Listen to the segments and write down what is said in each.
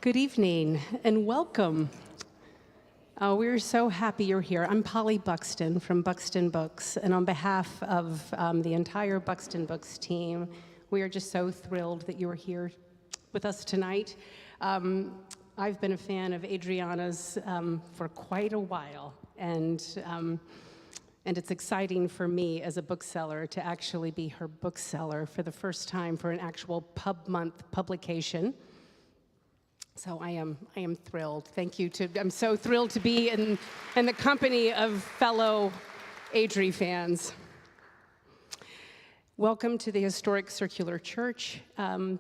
Good evening and welcome. We're so happy you're here. I'm Polly Buxton from Buxton Books, and on behalf of the entire Buxton Books team, we are just so thrilled that you are here with us tonight. I've been a fan of Adriana's for quite a while, and it's exciting for me as a bookseller to actually be her bookseller for the first time for an actual pub month publication. So I am thrilled. Thank you. I'm so thrilled to be in the company of fellow Adri fans. Welcome to the historic Circular Church.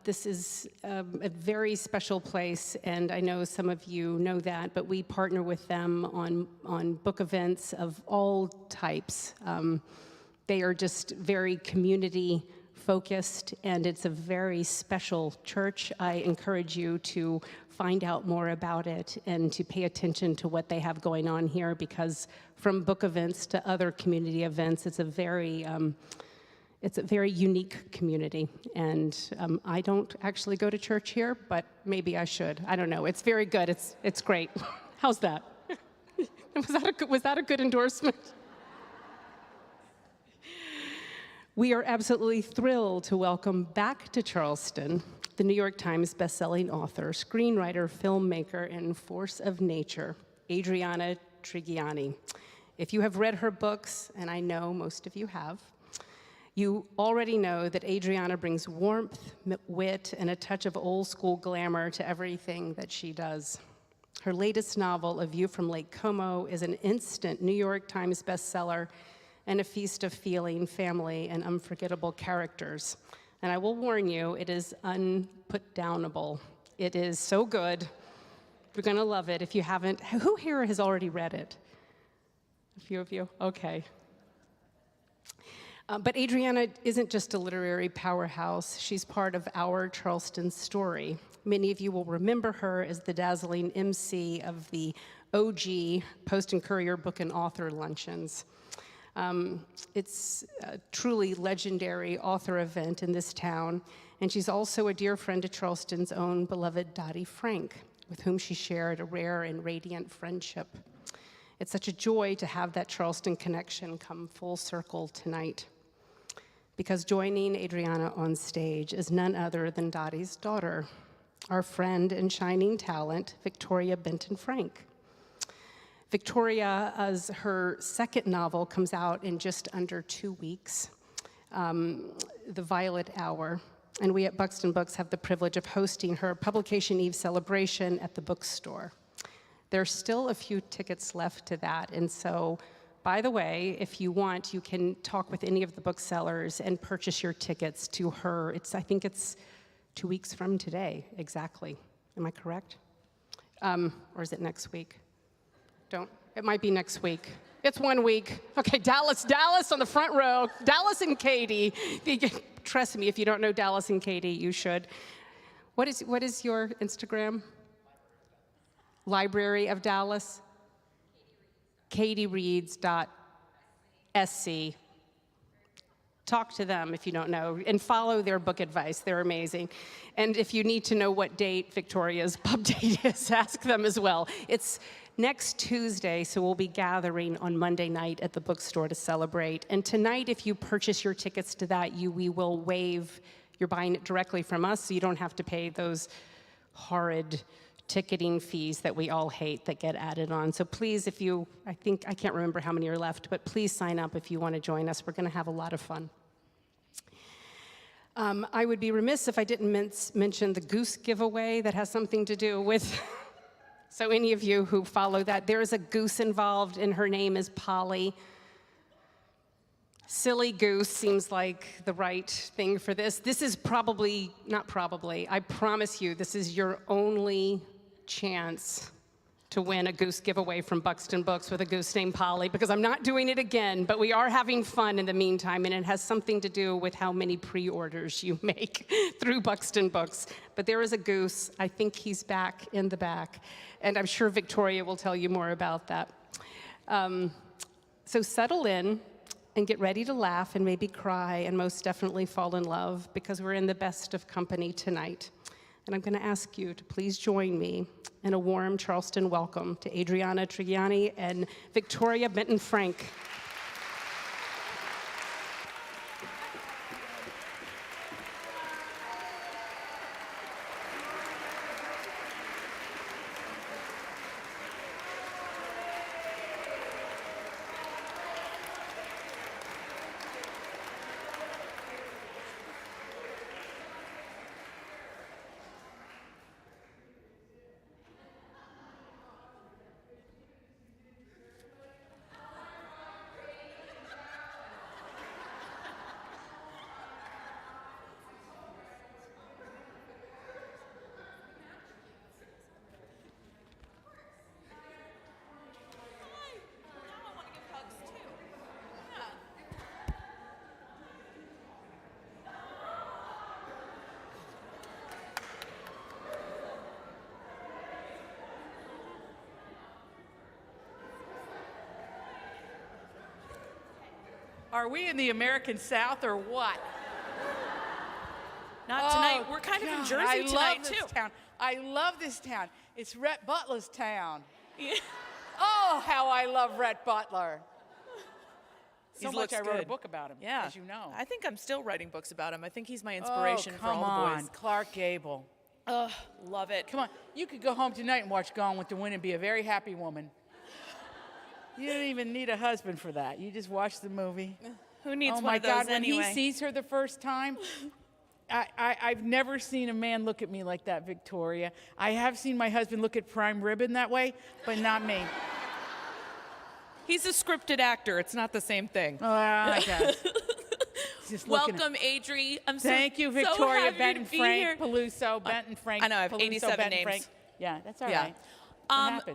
This is a very special place, and I know some of you know that, but we partner with them on book events of all types. They are just very community focused, and it's a very special church. I encourage you to find out more about it and to pay attention to what they have going on here, because from book events to other community events, it's a very unique community. And I don't actually go to church here, but maybe I should. I don't know. It's very good. It's great. How's that? Was that a good endorsement? We are absolutely thrilled to welcome back to Charleston the New York Times bestselling author, screenwriter, filmmaker, and force of nature, Adrina Trigani. If you have read her books, and I know most of you have, you already know that Adrina brings warmth, wit, and a touch of old school glamour to everything that she does. Her latest novel, A View from Lake Como, is an instant New York Times bestseller and a feast of feeling, family, and unforgettable characters. And I will warn you, it is unputdownable. It is so good. You're gonna love it if you haven't. Who here has already read it? A few of you? Okay. But Adrina isn't just a literary powerhouse. She's part of our Charleston story. Many of you will remember her as the dazzling MC of the OG Post and Courier Book and Author Luncheons. It's a truly legendary author event in this town, and she's also a dear friend to Charleston's own beloved Dottie Frank, with whom she shared a rare and radiant friendship. It's such a joy to have that Charleston connection come full circle tonight, because joining Adrina on stage is none other than Dottie's daughter, our friend and shining talent, Victoria Benton Frank. Victoria, as her second novel comes out in just under 2 weeks, The Violet Hour, and we at Buxton Books have the privilege of hosting her Publication Eve celebration at the bookstore. There's still a few tickets left to that, and so, by the way, if you want, you can talk with any of the booksellers and purchase your tickets to her. I think it's 2 weeks from today, exactly. Am I correct? Or is it next week? It might be next week. It's 1 week. Okay, Dallas on the front row. Dallas and Katie. Trust me, if you don't know Dallas and Katie, you should. What is your Instagram? Library of Dallas? katiereads.sc. Talk to them if you don't know, and follow their book advice. They're amazing. And if you need to know what date Victoria's pub date is, ask them as well. It's next Tuesday, so we'll be gathering on Monday night at the bookstore to celebrate. And tonight, if you purchase your tickets to that, we will waive, you're buying it directly from us, so you don't have to pay those horrid ticketing fees that we all hate that get added on. So please, I can't remember how many are left, but please sign up if you want to join us. We're going to have a lot of fun. I would be remiss if I didn't mention the goose giveaway that has something to do with, so any of you who follow that, there is a goose involved, and her name is Polly. Silly goose seems like the right thing for this. This is not probably, I promise you, this is your only chance to win a goose giveaway from Buxton Books with a goose named Polly, because I'm not doing it again, but we are having fun in the meantime, and it has something to do with how many pre-orders you make through Buxton Books. But there is a goose. I think he's back in the back, and I'm sure Victoria will tell you more about that. So settle in and get ready to laugh and maybe cry and most definitely fall in love, because we're in the best of company tonight. And I'm going to ask you to please join me in a warm Charleston welcome to Adrina, Trigani and Victoria Benton-Frank. Are we in the American South or what? Not tonight. We're kind of in Jersey tonight, too. I love this town. It's Rhett Butler's town. Yeah. Oh, how I love Rhett Butler. So much I wrote a book about him, as you know. I think I'm still writing books about him. I think he's my inspiration for all the boys. Clark Gable. Love it. Come on, you could go home tonight and watch Gone with the Wind and be a very happy woman. You don't even need a husband for that. You just watch the movie. Who needs one of those anyway? When he sees her the first time, I've never seen a man look at me like that, Victoria. I have seen my husband look at Prime Ribbon that way, but not me. He's a scripted actor. It's not the same thing. Oh, I guess. Welcome, Adri. Thank you, Victoria Benton-Frank, Peluso, Benton-Frank. I know, I have Peluso, 87 names. Yeah, that's all right.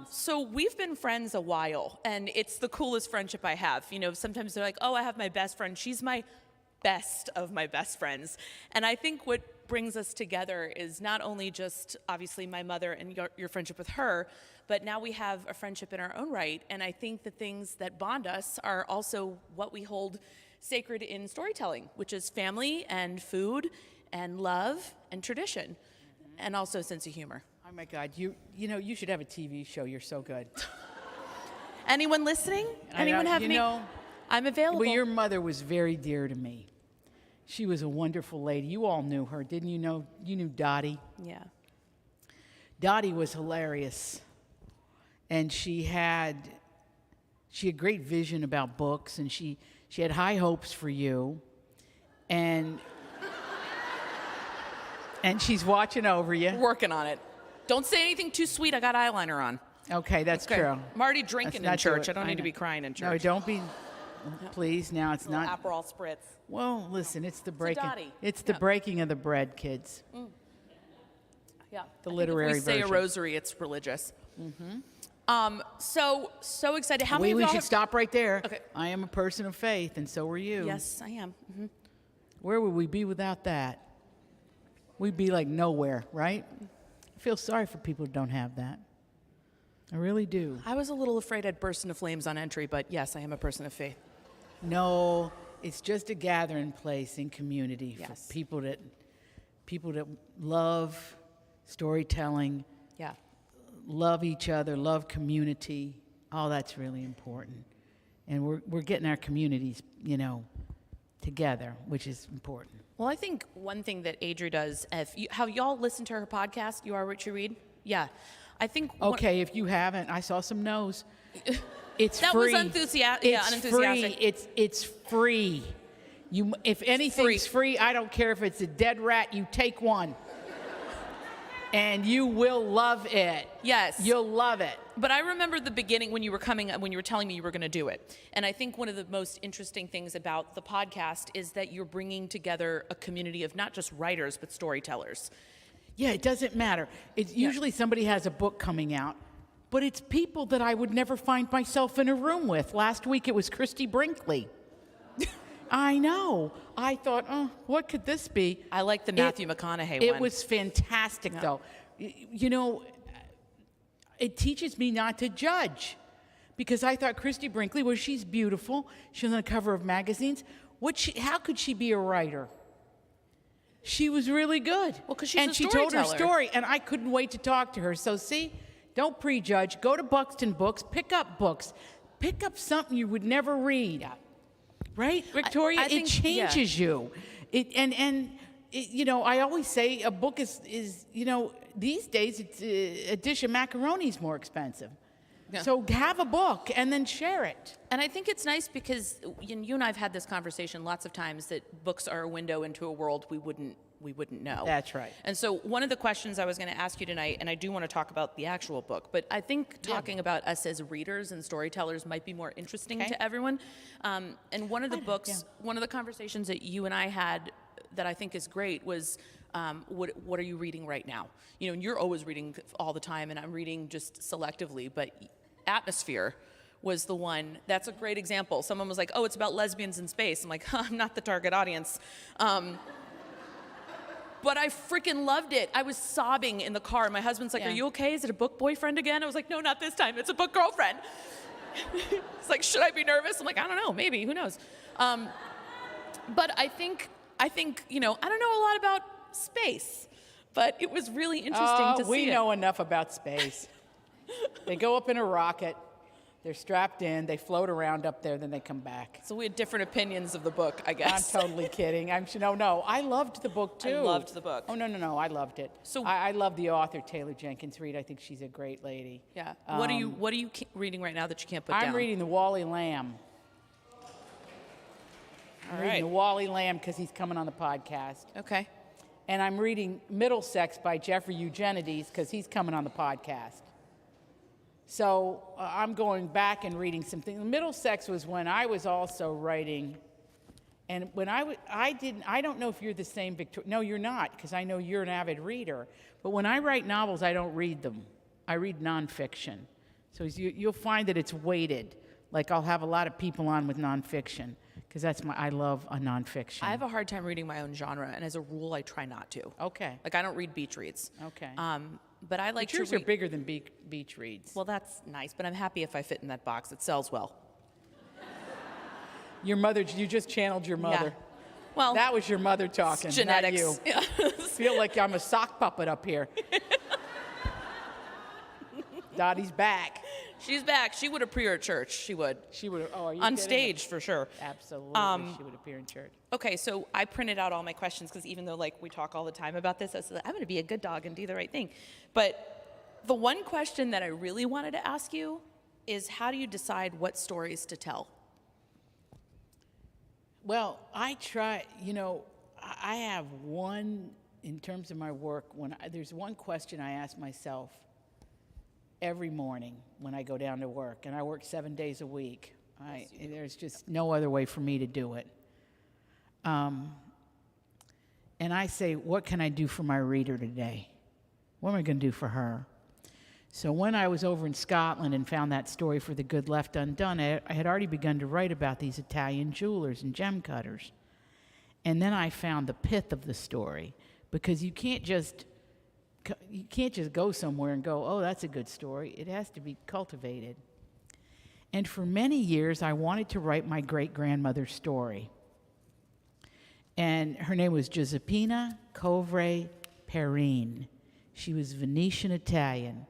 So we've been friends a while, and it's the coolest friendship I have. You know, sometimes they're like, oh, I have my best friend. She's my best of my best friends. And I think what brings us together is not only just, obviously, my mother and your friendship with her, but now we have a friendship in our own right. And I think the things that bond us are also what we hold sacred in storytelling, which is family and food and love and tradition, and also a sense of humor. Oh my God, you know, you should have a TV show. You're so good. Anyone listening? Anyone have any? I'm available. Well, your mother was very dear to me. She was a wonderful lady. You all knew her, didn't you know? You knew Dottie. Yeah. Dottie was hilarious. And she had great vision about books, and she had high hopes for you. And she's watching over you. Working on it. Don't say anything too sweet. I got eyeliner on. Okay, that's true. I'm already drinking in church. I don't need to be crying in church. No, don't be. Please, now it's not. Aperol spritz. Well, listen, it's the breaking. It's the breaking of the bread, kids. Yeah. The literary version. If we say a rosary, it's religious. Mm-hmm. So excited. How many? We should stop right there. Okay. I am a person of faith, and so are you. Yes, I am. Mm-hmm. Where would we be without that? We'd be like nowhere, right? I feel sorry for people who don't have that. I really do. I was a little afraid I'd burst into flames on entry, but yes, I am a person of faith. No, it's just a gathering place in community for people that love storytelling, love each other, love community. All that's really important. And we're getting our communities, together, which is important. Well, I think one thing that Adri does, have y'all listened to her podcast, You Are What You Read? Yeah. I think... Okay, if you haven't, I saw some no's. It's that free. That was unenthusiastic. It's free. If anything's free, I don't care if it's a dead rat, you take one. And you will love it. Yes. You'll love it. But I remember the beginning when you were telling me you were going to do it. And I think one of the most interesting things about the podcast is that you're bringing together a community of not just writers, but storytellers. Yeah, it doesn't matter. It's usually somebody has a book coming out, but it's people that I would never find myself in a room with. Last week it was Christy Brinkley. I know. I thought, oh, what could this be? I like the Matthew McConaughey one. It was fantastic, though. You know, it teaches me not to judge, because I thought Christy Brinkley, well, she's beautiful. She's on the cover of magazines. How could she be a writer? She was really good. Well, because she's a and she told her storyteller. story, and I couldn't wait to talk to her. So see, don't prejudge. Go to Buxton Books. Pick up books. Pick up something you would never read. Yeah. Right, Victoria? I think, it changes you. You know, I always say a book is you know, these days it's a dish of macaroni is more expensive. Yeah. So have a book and then share it. And I think it's nice because you and I have had this conversation lots of times that books are a window into a world we wouldn't know. That's right. And so one of the questions I was going to ask you tonight, and I do want to talk about the actual book, but I think talking about us as readers and storytellers might be more interesting to everyone. And one of the books, one of the conversations that you and I had that I think is great was, what are you reading right now? You know, and you're always reading all the time, and I'm reading just selectively, but Atmosphere was the one. That's a great example. Someone was like, oh, it's about lesbians in space. I'm like, I'm not the target audience. But I freaking loved it. I was sobbing in the car. My husband's like, are you okay? Is it a book boyfriend again? I was like, no, not this time. It's a book girlfriend. It's like, should I be nervous? I'm like, I don't know, maybe, who knows? But I think, you know, I don't know a lot about space, but it was really interesting to see we know enough about space. They go up in a rocket, they're strapped in, they float around up there, then they come back. So we had different opinions of the book, I guess. I'm totally kidding. No, I loved the book too. I loved the book. Oh, no, I loved it. So I love the author, Taylor Jenkins Reid. I think she's a great lady. Yeah. What are you reading right now that you can't put down? I'm reading The Wally Lamb. I'm reading The Wally Lamb because he's coming on the podcast. Okay. And I'm reading Middlesex by Jeffrey Eugenides because he's coming on the podcast. So I'm going back and reading some things. Middlesex was when I was also writing, and when I don't know if you're the same, Victoria. No, you're not, because I know you're an avid reader. But when I write novels, I don't read them. I read nonfiction. So you'll find that it's weighted. Like I'll have a lot of people on with nonfiction, because I love a nonfiction. I have a hard time reading my own genre, and as a rule, I try not to. Okay. Like I don't read beach reads. Okay. But I like But yours to are read. bigger than beach reads. Well, that's nice, but I'm happy if I fit in that box. It sells well. Your mother, you just channeled your mother. Yeah. Well, That was your mother talking, it's genetics. not you. Yeah. Feel like I'm a sock puppet up here. Dottie's back. She's back. She would appear at church. She would. She would. Oh, are you On kidding? stage, for sure. Absolutely, she would appear in church. Okay, so I printed out all my questions because even though like we talk all the time about this, I said I'm going to be a good dog and do the right thing. But the one question that I really wanted to ask you is, how do you decide what stories to tell? Well, I try. You know, I have one in terms of my work. There's one question I ask myself every morning when I go down to work, and I work 7 days a week. There's just no other way for me to do it. And I say, what can I do for my reader today? What am I going to do for her? So when I was over in Scotland and found that story for The Good Left Undone, I had already begun to write about these Italian jewelers and gem cutters. And then I found the pith of the story, because you can't just go somewhere and go, oh, that's a good story. It has to be cultivated. And for many years, I wanted to write my great-grandmother's story. And her name was Giuseppina Covre Perrine. She was Venetian Italian.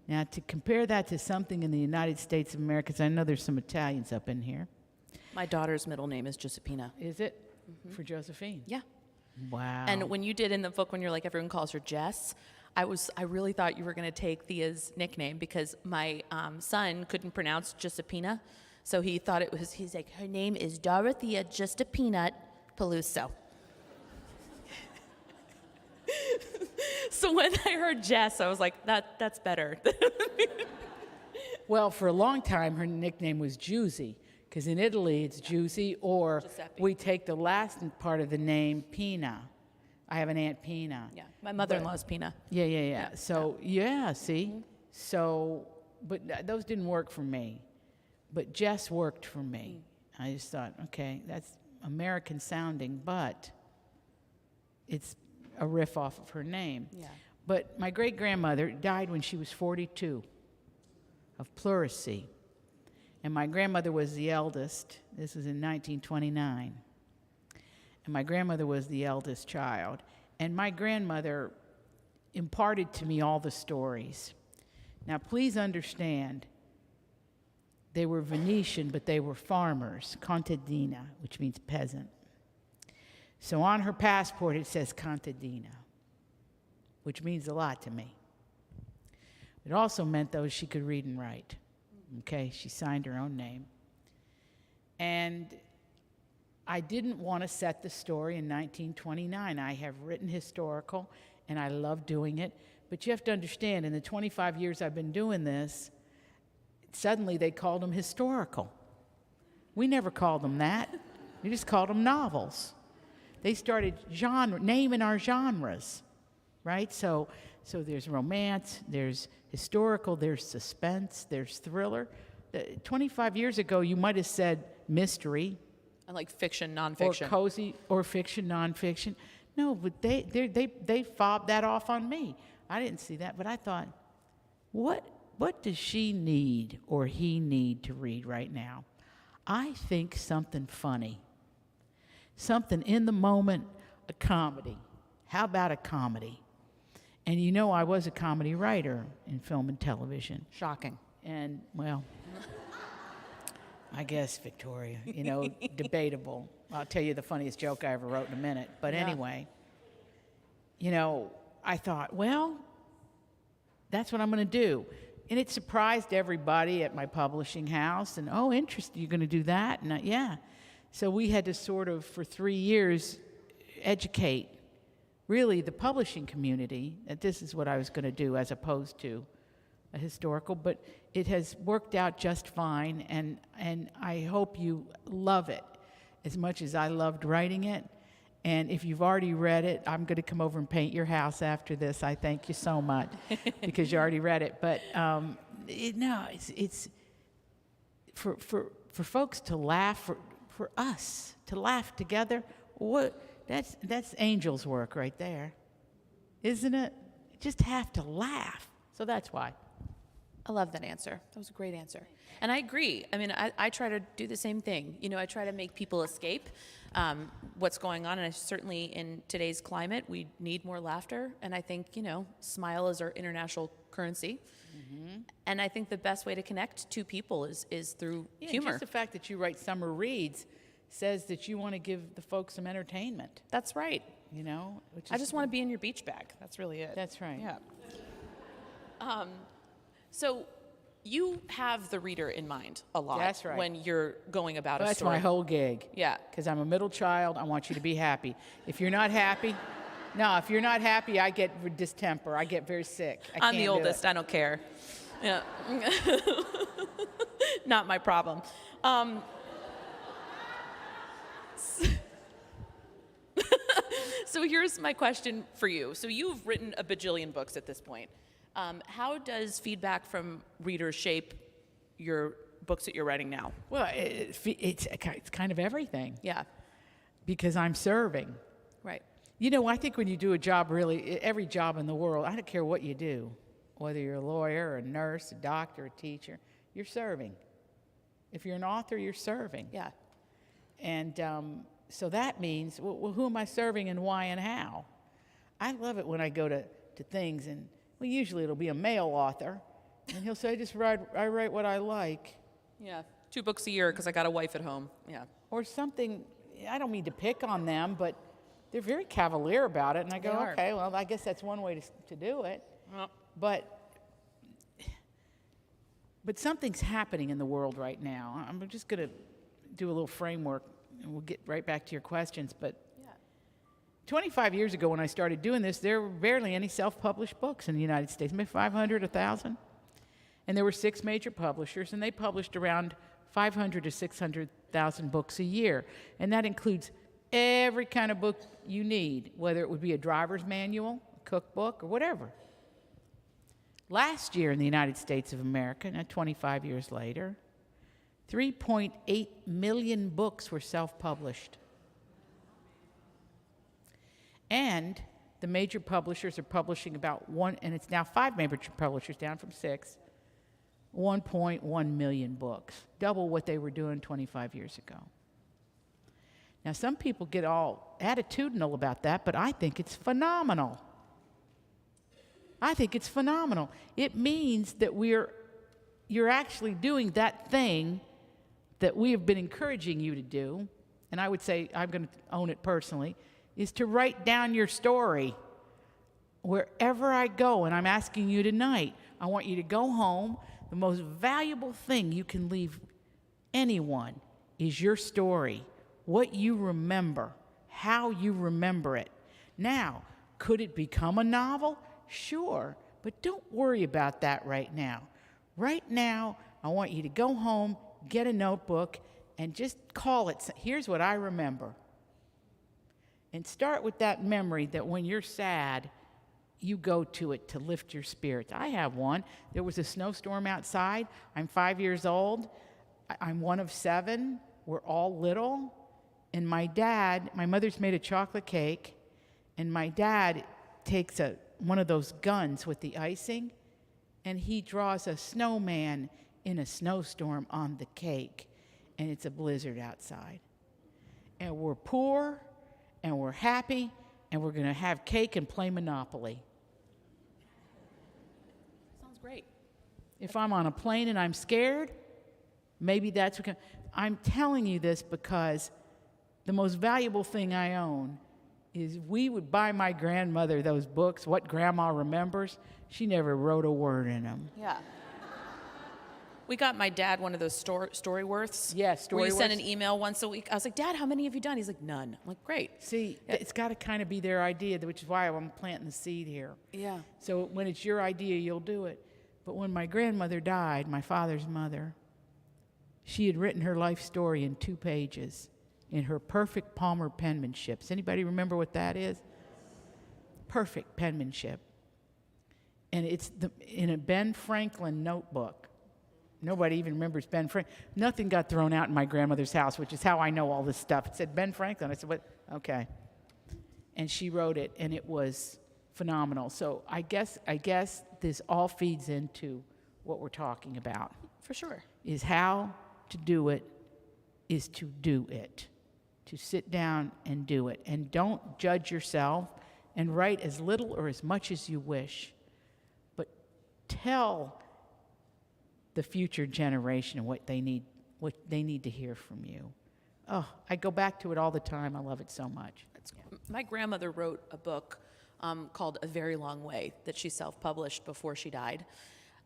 Now, to compare that to something in the United States of America, 'cause I know there's some Italians up in here. My daughter's middle name is Giuseppina. Is it? For Josephine? Yeah. Wow. And when you did in the book, when you're like, everyone calls her Jess, I really thought you were going to take Thea's nickname, because my son couldn't pronounce Giuseppina. So he thought he's like, her name is Dorothea Just a Peanut Peluso. So when I heard Jess, I was like, that's better. Well, for a long time, her nickname was Giusy, because in Italy it's Giusy, or Giuseppe. we take the last part of the name, Pina. I have an Aunt Pina. Yeah, my mother-in-law's Pina. Yeah. So, see? So those didn't work for me. But Jess worked for me. I just thought, okay, that's American sounding, but it's a riff off of her name. Yeah. But my great-grandmother died when she was 42 of pleurisy. And my grandmother was the eldest. This was in 1929. And my grandmother was the eldest child. And my grandmother imparted to me all the stories. Now, please understand, they were Venetian, but they were farmers, contadina, which means peasant. So on her passport, it says contadina, which means a lot to me. It also meant, though, she could read and write. Okay, she signed her own name. And I didn't want to set the story in 1929. I have written historical, and I love doing it. But you have to understand, in the 25 years I've been doing this, suddenly they called them historical. We never called them that. We just called them novels. They started naming our genres, right? So there's romance, there's historical, there's suspense, there's thriller. 25 years ago, you might have said mystery. And like fiction, nonfiction. Or cozy, or fiction, nonfiction. No, but they fobbed that off on me. I didn't see that, but I thought, what does she need or he need to read right now? I think something funny. Something in the moment, a comedy. How about a comedy? And you know I was a comedy writer in film and television. Shocking. And, well, I guess, Victoria, debatable. I'll tell you the funniest joke I ever wrote in a minute. But anyway, I thought, well, that's what I'm going to do. And it surprised everybody at my publishing house. And, oh, interesting, you're going to do that? And yeah. So we had to sort of, for 3 years, educate, really, the publishing community that this is what I was going to do as opposed to a historical. But it has worked out just fine, and I hope you love it as much as I loved writing it. And if you've already read it, I'm going to come over and paint your house after this. I thank you so much because you already read it. But it's for folks to laugh, for us to laugh together. That's angels' work right there, isn't it? You just have to laugh. So that's why. I love that answer. That was a great answer. And I agree. I mean, I try to do the same thing. I try to make people escape what's going on. And certainly in today's climate, we need more laughter. And I think, smile is our international currency. Mm-hmm. And I think the best way to connect two people is through humor. Just the fact that you write summer reads says that you want to give the folks some entertainment. That's right. I just want to be in your beach bag. That's really it. That's right. Yeah. So you have the reader in mind a lot. That's right. When you're going about a That's story. my whole gig. Yeah. Because I'm a middle child. I want you to be happy. If you're not happy, I get distemper. I get very sick. I'm the oldest. I don't care. Yeah. Not my problem. So here's my question for you. So you've written a bajillion books at this point. How does feedback from readers shape your books that you're writing now? Well, it's kind of everything. Yeah. Because I'm serving. Right. I think when you do a job, really, every job in the world, I don't care what you do, whether you're a lawyer, a nurse, a doctor, a teacher, you're serving. If you're an author, you're serving. Yeah. And so that means, well, who am I serving and why and how? I love it when I go to things and, well, usually it'll be a male author, and he'll say, I write what I like. Yeah. 2 books a year because I got a wife at home. Yeah. Or something, I don't mean to pick on them, but they're very cavalier about it. And I go, okay, well, I guess that's one way to do it. Well, But something's happening in the world right now. I'm just going to do a little framework, and we'll get right back to your questions. But 25 years ago when I started doing this, there were barely any self-published books in the United States, maybe 500, 1,000. And there were 6 major publishers, and they published around 500 to 600,000 books a year. And that includes every kind of book you need, whether it would be a driver's manual, a cookbook, or whatever. Last year in the United States of America, now 25 years later, 3.8 million books were self-published. And the major publishers are publishing about and it's now 5 major publishers, down from 6, 1.1 million books, double what they were doing 25 years ago. Now, some people get all attitudinal about that, but I think it's phenomenal. I think it's phenomenal. It means that you're actually doing that thing that we have been encouraging you to do, and I would say, I'm going to own it personally, is to write down your story. Wherever I go, and I'm asking you tonight, I want you to go home. The most valuable thing you can leave anyone is your story, what you remember, how you remember it. Now, could it become a novel? Sure, but don't worry about that right now. Right now, I want you to go home, get a notebook, and just call it, here's what I remember. And start with that memory that when you're sad, you go to it to lift your spirits. I have one. There was a snowstorm outside. I'm 5 years old. I'm one of 7. We're all little. And my mother's made a chocolate cake, and my dad takes one of those guns with the icing, and he draws a snowman in a snowstorm on the cake, and it's a blizzard outside. And we're poor, and we're happy, and we're going to have cake and play Monopoly. Sounds great. If I'm on a plane and I'm scared, maybe that's what I'm telling you this because the most valuable thing I own is we would buy my grandmother those books, What Grandma Remembers. She never wrote a word in them. Yeah. We got my dad one of those Storyworths. Yeah, Where you send Storyworths. an email once a week. I was like, Dad, how many have you done? He's like, none. I'm like, great. See, it's got to kind of be their idea, which is why I'm planting the seed here. Yeah. So when it's your idea, you'll do it. But when my grandmother died, my father's mother, she had written her life story in 2 pages in her perfect Palmer penmanship. Does anybody remember what that is? Perfect penmanship. And it's in a Ben Franklin notebook. Nobody even remembers Ben Franklin. Nothing got thrown out in my grandmother's house, which is how I know all this stuff. It said Ben Franklin. I said, what? Okay. And she wrote it, and it was phenomenal. So I guess this all feeds into what we're talking about. For sure. Is how to do it is to do it. To sit down and do it. And don't judge yourself and write as little or as much as you wish. But tell the future generation what they need to hear from you. Oh, I go back to it all the time. I love it so much. My grandmother wrote a book called A Very Long Way that she self-published before she died.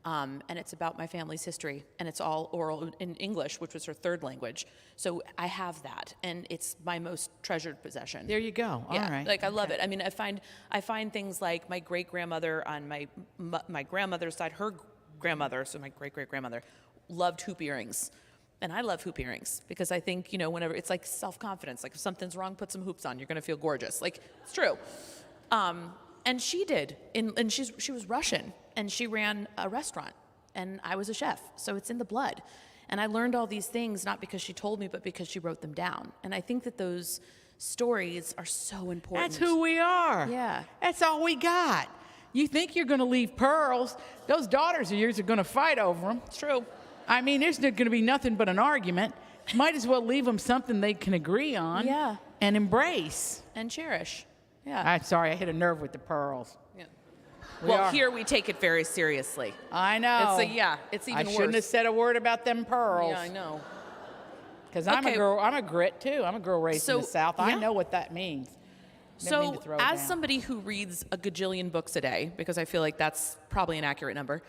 And it's about my family's history, and it's all oral in English, which was her 3rd language. So I have that, and it's my most treasured possession. There you go. Yeah, All right. like I love it. I mean, I find things like my great-grandmother on my grandmother's side, her grandmother, so my great-great-grandmother, loved hoop earrings. And I love hoop earrings because I think, whenever it's like self-confidence, like if something's wrong, put some hoops on, you're going to feel gorgeous. Like, it's true. And she did, and she was Russian, and she ran a restaurant, and I was a chef, so it's in the blood. And I learned all these things not because she told me, but because she wrote them down. And I think that those stories are so important. That's who we are. Yeah. That's all we got. You think you're going to leave pearls, those daughters of yours are going to fight over them. It's true. I mean, there's not going to be nothing but an argument. Might as well leave them something they can agree on and embrace. And cherish. Yeah. I'm sorry, I hit a nerve with the pearls. Yeah. We are. Here we take it very seriously. I know. It's even worse. I shouldn't have said a word about them pearls. Yeah, I know. Because I'm a girl. I'm a grit too. I'm a girl raised in the South. I know what that means. So, as somebody who reads a gajillion books a day, because I feel like that's probably an accurate number,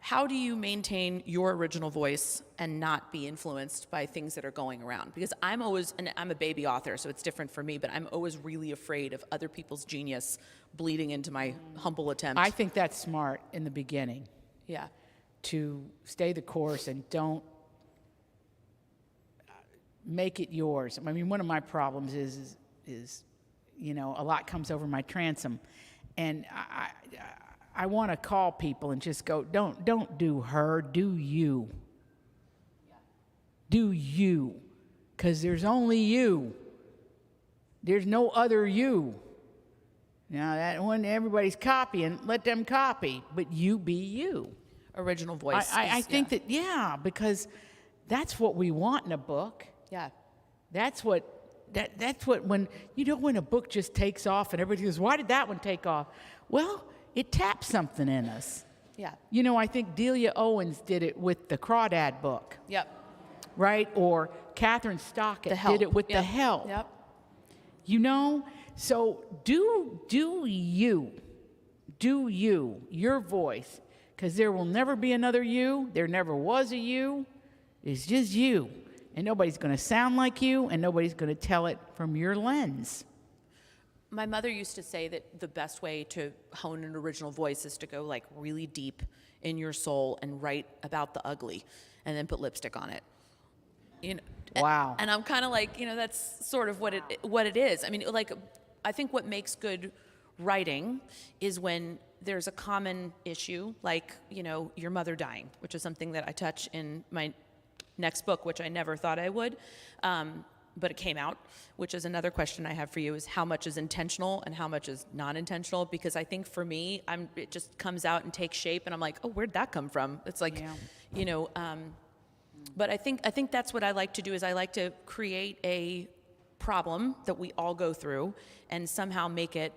how do you maintain your original voice and not be influenced by things that are going around? Because I'm a baby author, so it's different for me, but I'm always really afraid of other people's genius bleeding into my humble attempt. I think that's smart in the beginning. Yeah. To stay the course and don't make it yours. I mean, one of my problems is a lot comes over my transom, and I want to call people and just go, don't do her, do you. Do you. Because there's only you. There's no other you. Now, that when everybody's copying, let them copy, but you be you. Original voice. I think that, because that's what we want in a book. Yeah. That's what when a book just takes off and everybody goes, why did that one take off? Well, it tapped something in us. Yeah. I think Delia Owens did it with the Crawdad book. Yep. Right? Or Catherine Stockett did it with The Help. Yep. So do you. Do you, your voice. Because there will never be another you. There never was a you. It's just you. And nobody's going to sound like you, and nobody's going to tell it from your lens. My mother used to say that the best way to hone an original voice is to go like really deep in your soul and write about the ugly and then put lipstick on it. Wow. And I'm kind of like, that's sort of what it is. I mean, like, I think what makes good writing is when there's a common issue, like, your mother dying, which is something that I touch in my next book, which I never thought I would, but it came out, which is another question I have for you, is how much is intentional and how much is non-intentional? Because I think for me, it just comes out and takes shape, and I'm like, oh, where'd that come from? It's like, but I think that's what I like to do, is I like to create a problem that we all go through and somehow make it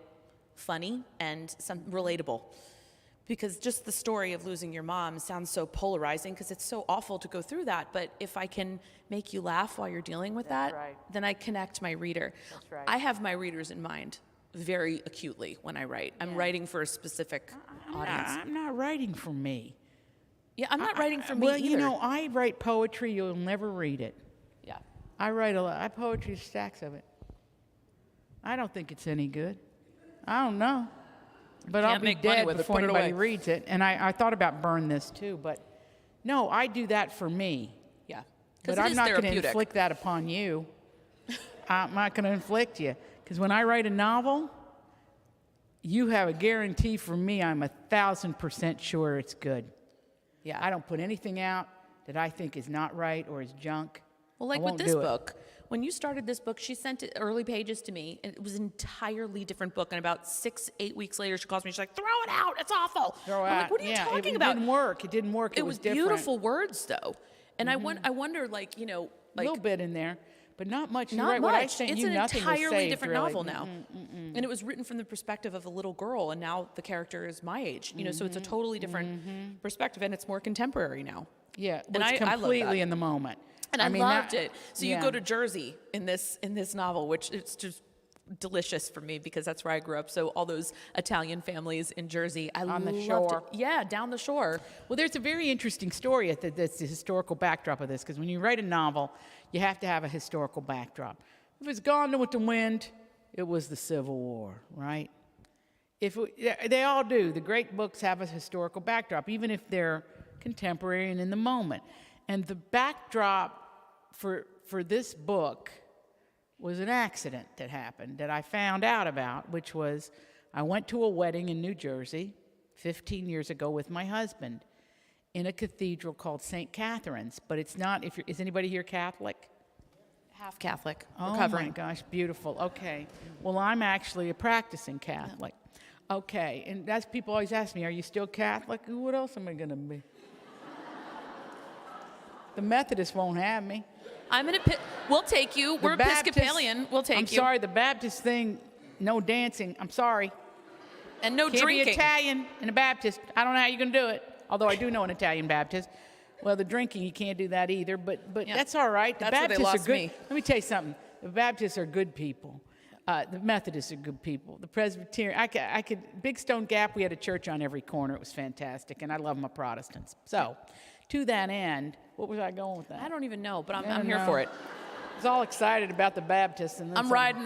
funny and relatable. Because just the story of losing your mom sounds so polarizing because it's so awful to go through that. But if I can make you laugh while you're dealing with that, then I connect my reader. That's right. I have my readers in mind very acutely when I write. I'm writing for a specific audience. I'm not writing for me. Yeah, I'm not writing for me well, either. I write poetry. You'll never read it. Yeah. I write a lot. I poetry stacks of it. I don't think it's any good. I don't know. But I'll be dead before anybody reads it. And I thought about burn this too, but no, I do that for me. Yeah. But I'm not going to inflict that upon you. I'm not going to inflict you. Because when I write a novel, you have a guarantee from me, I'm 1,000% sure it's good. Yeah. I don't put anything out that I think is not right or is junk. Well, like with this book, when you started this book, she sent early pages to me, and it was an entirely different book. And about 6-8 weeks later, she calls me. She's like, "Throw it out! It's awful." I'm like, "What are you talking about?" It didn't work. It didn't work. It was different. Beautiful words, though. And I wonder, like, a little bit in there, but not much. Not much. What I sent it's you, an nothing entirely was saved, different really. novel now, and it was written from the perspective of a little girl, and now the character is my age. So it's a totally different perspective, and it's more contemporary now. Yeah, and it's completely I love that. in the moment. And I loved it. So you go to Jersey in this novel, which it's just delicious for me because that's where I grew up. So all those Italian families in Jersey, on the shore. It. Yeah, down the shore. Well, there's a very interesting story that's the historical backdrop of this, because when you write a novel, you have to have a historical backdrop. If it's Gone with the Wind, it was the Civil War, right? They all do. The great books have a historical backdrop, even if they're contemporary and in the moment. And the backdrop for this book was an accident that happened that I found out about, which was I went to a wedding in New Jersey 15 years ago with my husband in a cathedral called St. Catherine's, but it's not, is anybody here Catholic? Half Catholic. Recovering. Oh my gosh, beautiful. Okay. Well, I'm actually a practicing Catholic. Okay, and that's people always ask me, are you still Catholic? What else am I going to be? The Methodists won't have me. We'll take you. We're Episcopalian. We'll take you. I'm sorry, the Baptist thing, no dancing. I'm sorry. And no drinking. Can't be Italian and a Baptist. I don't know how you're going to do it. Although I do know an Italian Baptist. Well, the drinking, you can't do that either. But that's all right. The Baptists are good. Let me tell you something. The Baptists are good people. The Methodists are good people. The Presbyterian, I could, Big Stone Gap, we had a church on every corner. It was fantastic. And I love my Protestants. So, to that end, what was I going with that? I don't even know, but I'm here for it. I was all excited about the Baptists, and I'm riding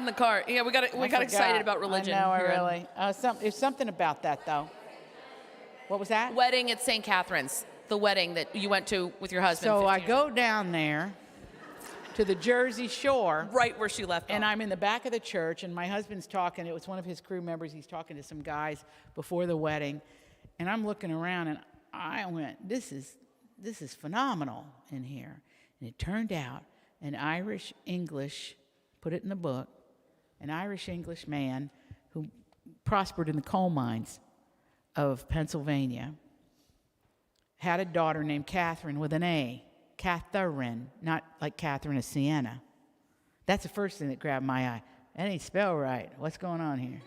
the car. Yeah, we got excited about religion. I know, there's something about that though. What was that? Wedding at St. Catherine's, the wedding that you went to with your husband. So I go down there to the Jersey Shore. Right where she left And off. I'm in the back of the church, and my husband's talking. It was one of his crew members. He's talking to some guys before the wedding. And I'm looking around, and I went, this is phenomenal in here. And it turned out an Irish-English, put it in the book, an Irish-English man who prospered in the coal mines of Pennsylvania had a daughter named Catherine with an A. Catherine, not like Catherine of Siena. That's the first thing that grabbed my eye. That ain't spelled right. What's going on here?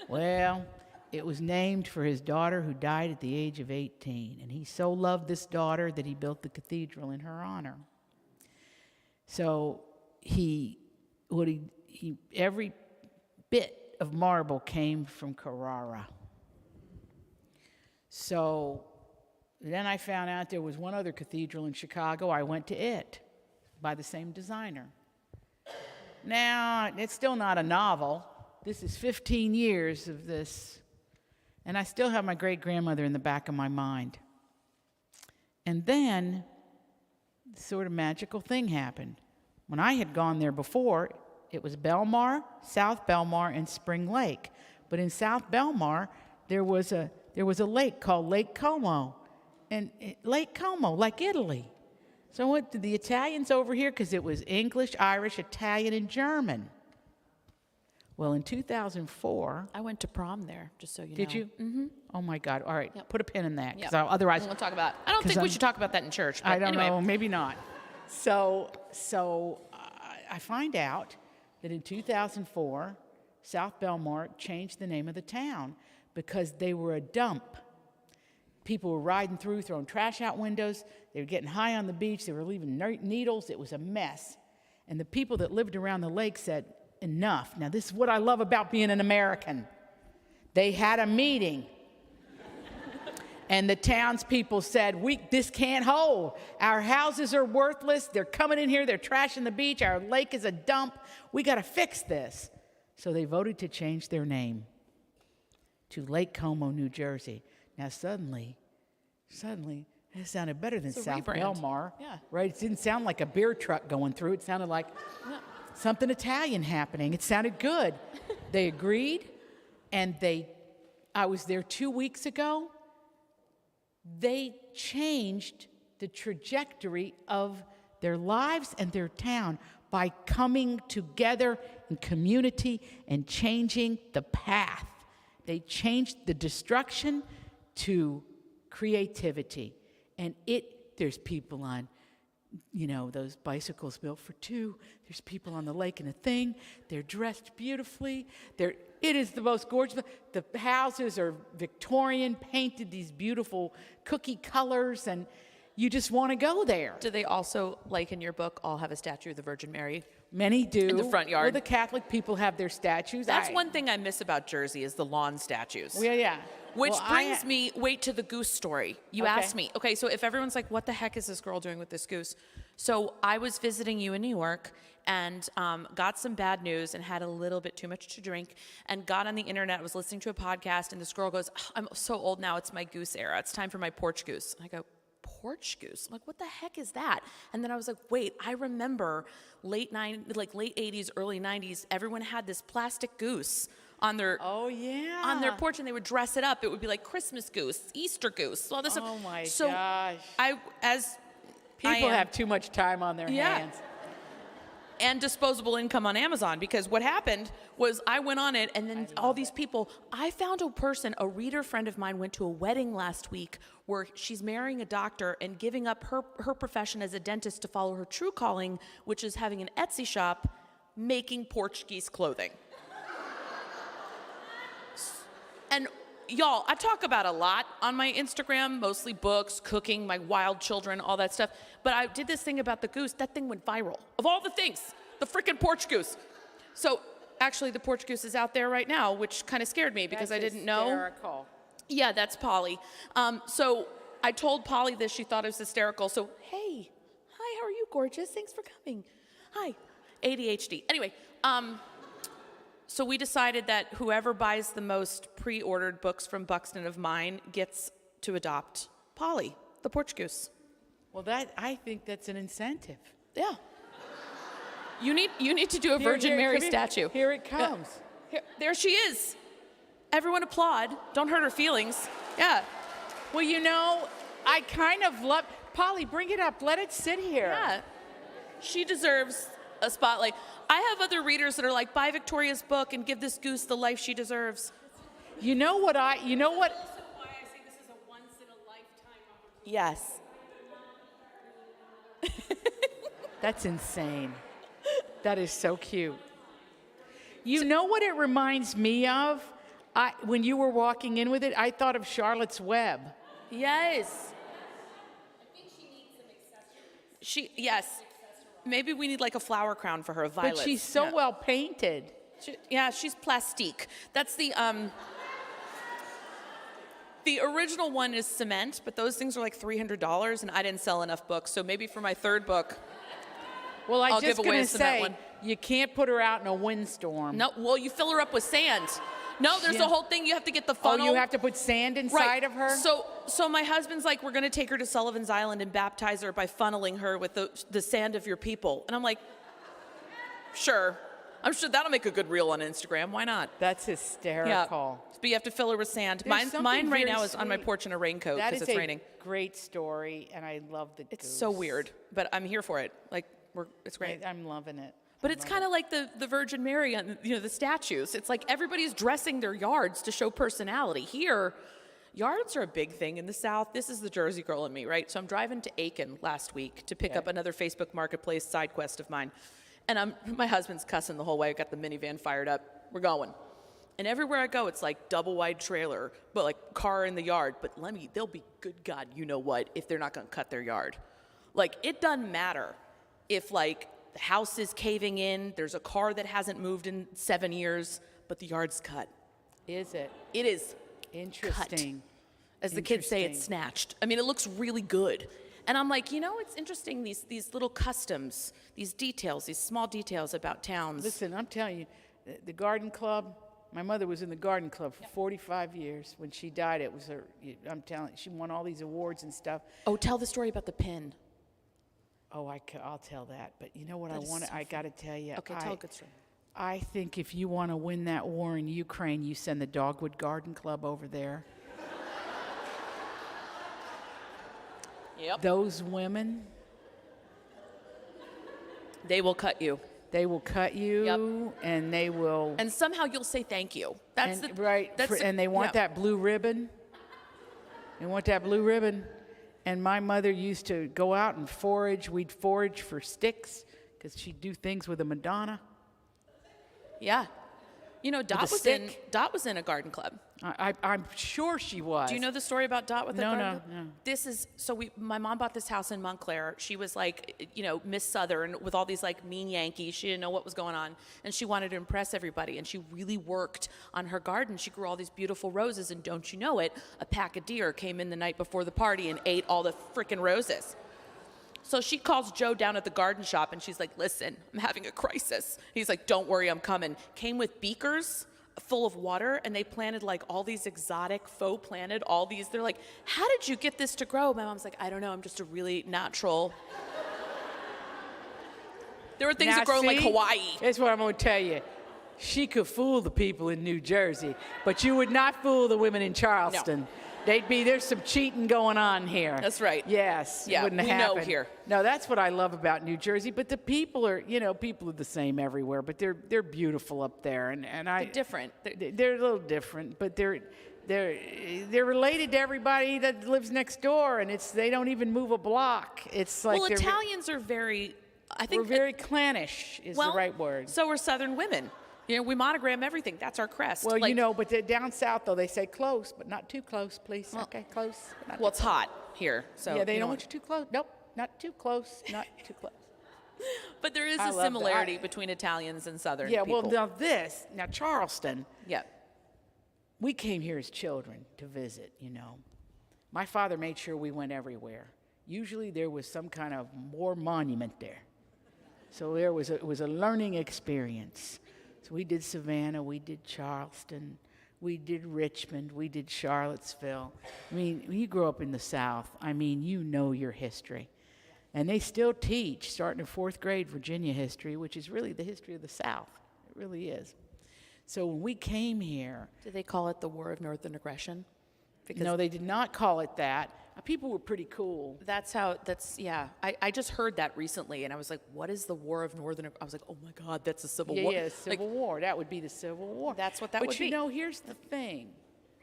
Well, it was named for his daughter who died at the age of 18. And he so loved this daughter that he built the cathedral in her honor. So every bit of marble came from Carrara. So then I found out there was one other cathedral in Chicago. I went to it by the same designer. Now, it's still not a novel. This is 15 years of this. And I still have my great-grandmother in the back of my mind. And then, sort of magical thing happened. When I had gone there before, it was Belmar, South Belmar, and Spring Lake. But in South Belmar, there was a lake called Lake Como. And Lake Como, like Italy. So what did the Italians over here? Because it was English, Irish, Italian, and German. Well, in 2004... I went to prom there, just so you know. Did you? Mm-hmm. Oh, my God. All right. Yep. Put a pin in that. Yep. Otherwise... We'll talk about. I don't think we should talk about that in church. But I don't anyway. know. Maybe not. So I find out that in 2004, South Belmar changed the name of the town because they were a dump. People were riding through, throwing trash out windows. They were getting high on the beach. They were leaving needles. It was a mess. And the people that lived around the lake said, enough. Now, this is what I love about being an American. They had a meeting. And the townspeople said, this can't hold. Our houses are worthless. They're coming in here. They're trashing the beach. Our lake is a dump. We got to fix this. So they voted to change their name to Lake Como, New Jersey. Now, suddenly, it sounded better than South rebrand. Belmar. Yeah. Right? It didn't sound like a beer truck going through. It sounded like something Italian happening. It sounded good. They agreed, and I was there 2 weeks ago. They changed the trajectory of their lives and their town by coming together in community and changing the path. They changed the destruction to creativity. And there's people on, those bicycles built for two. There's people on the lake in a thing. They're dressed beautifully. It is the most gorgeous. The houses are Victorian, painted these beautiful cookie colors, and you just want to go there. Do they also, like in your book, all have a statue of the Virgin Mary? Many do. In the front yard. Well, the Catholic people have their statues. That's one thing I miss about Jersey is the lawn statues. Well, yeah. Which brings me, to the goose story. You Okay. asked me. Okay, so if everyone's like, what the heck is this girl doing with this goose? So I was visiting you in New York and got some bad news and had a little bit too much to drink and got on the internet. I was listening to a podcast and this girl goes, I'm so old now, it's my goose era. It's time for my porch goose. And I go, porch goose? I'm like, what the heck is that? And then I was like, wait, I remember late 80s, early 90s, everyone had this plastic goose on their on their porch, and they would dress it up. It would be like Christmas goose, Easter goose, all this stuff. Oh my so gosh! People have too much time on their hands. And disposable income on Amazon, because what happened was I went on it, and then all these people. I found a reader friend of mine went to a wedding last week where she's marrying a doctor and giving up her profession as a dentist to follow her true calling, which is having an Etsy shop making Portuguese clothing. And y'all, I talk about a lot on my Instagram, mostly books, cooking, my wild children, all that stuff. But I did this thing about the goose. That thing went viral. Of all the things, the freaking porch goose. So actually, the porch goose is out there right now, which kind of scared me because I didn't know. Hysterical. Yeah, that's Polly. So I told Polly this. She thought it was hysterical. So, hey, hi, how are you, gorgeous? Thanks for coming. Hi, ADHD. Anyway, so we decided that whoever buys the most pre-ordered books from Buxton of mine gets to adopt Polly, the porch goose. Well, I think that's an incentive. Yeah. You need to do a Virgin Mary statue. Here it comes. There she is. Everyone applaud. Don't hurt her feelings. Yeah. Well, you know, I kind of love... Polly, bring it up. Let it sit here. Yeah. She deserves a spotlight. I have other readers that are like, buy Victoria's book and give this goose the life she deserves. You know what? Why I say this is a once in a lifetime opportunity. Yes. That's insane. That is so cute. You know what it reminds me of? When you were walking in with it, I thought of Charlotte's Web. Yes. I think she needs some accessories. Yes. Maybe we need like a flower crown for her, of violets. But she's so well painted. She's plastique. That's the original one is cement, but those things are like $300, and I didn't sell enough books, so maybe for my third book, Well, I'll I'm give just away going a to cement say, one. you can't put her out in a windstorm. No, well, you fill her up with sand. No, there's a whole thing. You have to get the funnel. Oh, you have to put sand inside of her? So my husband's like, we're going to take her to Sullivan's Island and baptize her by funneling her with the sand of your people. And I'm like, sure. I'm sure that'll make a good reel on Instagram. Why not? That's hysterical. Yeah. But you have to fill her with sand. There's Mine right very now is on my sweet. porch in a raincoat because it's raining. That is a great story, and I love the It's goose. so weird, but I'm here for it. Like, it's great. I'm loving it. But it's kind of like the Virgin Mary on the statues. It's like everybody's dressing their yards to show personality. Here, yards are a big thing in the South. This is the Jersey girl in me, right? So I'm driving to Aiken last week to pick up another Facebook Marketplace side quest of mine. And my husband's cussing the whole way. I got the minivan fired up. We're going. And everywhere I go, it's like double wide trailer, but like car in the yard. But they'll be good God, you know what, if they're not going to cut their yard. Like, it doesn't matter if like the house is caving in, there's a car that hasn't moved in 7 years, but the yard's cut. Is it? It is Interesting. cut. As the kids say, it's snatched. I mean, it looks really good. And I'm like, it's interesting, these little customs, these details, these small details about towns. Listen, I'm telling you, the garden club, my mother was in the garden club for 45 years. When she died, it was her, I'm telling you, she won all these awards and stuff. Oh, tell the story about the pin. Oh, I'll tell that. But you know what I got to tell you. Okay, tell a good story. I think if you want to win that war in Ukraine, you send the Dogwood Garden Club over there. Yep. Those women, They will cut you. they will cut you, and they will. And somehow you'll say thank you. That's and, the right, and they want that blue ribbon. They want that blue ribbon. And my mother used to go out and forage. We'd forage for sticks because she'd do things with a Madonna. Yeah. Dot was in a garden club. I'm sure she was. Do you know the story about Dot with the garden club? No. This is, my mom bought this house in Montclair. She was like, Miss Southern with all these like mean Yankees. She didn't know what was going on. And she wanted to impress everybody. And she really worked on her garden. She grew all these beautiful roses. And don't you know it, a pack of deer came in the night before the party and ate all the freaking roses. So she calls Joe down at the garden shop and she's like, listen, I'm having a crisis. He's like, don't worry, I'm coming. Came with beakers full of water and they planted like all these exotic faux planted, all these. They're like, how did you get this to grow? My mom's like, I don't know, I'm just a really natural. There were things that grow in like Hawaii. That's what I'm going to tell you. She could fool the people in New Jersey, but you would not fool the women in Charleston. No. There's some cheating going on here. That's right. Yes. Yeah, it wouldn't we happen. know here. No, that's what I love about New Jersey. But the people are, people are the same everywhere. But they're beautiful up there, and They're different. They're a little different, but they're related to everybody that lives next door, and they don't even move a block. It's like Italians are very. I think we're very clannish is the right word. So are Southern women. We monogram everything. That's our crest. Well, but down south, though, they say close, but not too close, please. Well, okay, close. Well, it's hot here. So yeah, they don't want you too close. Nope, not too close, not too close. But there is a similarity between Italians and Southern people. Well, now Charleston. Yeah. We came here as children to visit, My father made sure we went everywhere. Usually there was some kind of war monument there. So it was a learning experience. So we did Savannah, we did Charleston, we did Richmond, we did Charlottesville. I mean, when you grow up in the South, you know your history. And they still teach, starting in 4th grade, Virginia history, which is really the history of the South. It really is. So when we came here... Do they call it the War of Northern Aggression? Because no, they did not call it that. People were pretty cool. yeah. I just heard that recently, and I was like, what is the War of Northern? I was like, oh my God, that's the Civil War. Yeah, Civil War. That would be the Civil War. That's what that would be. But you know, here's the thing.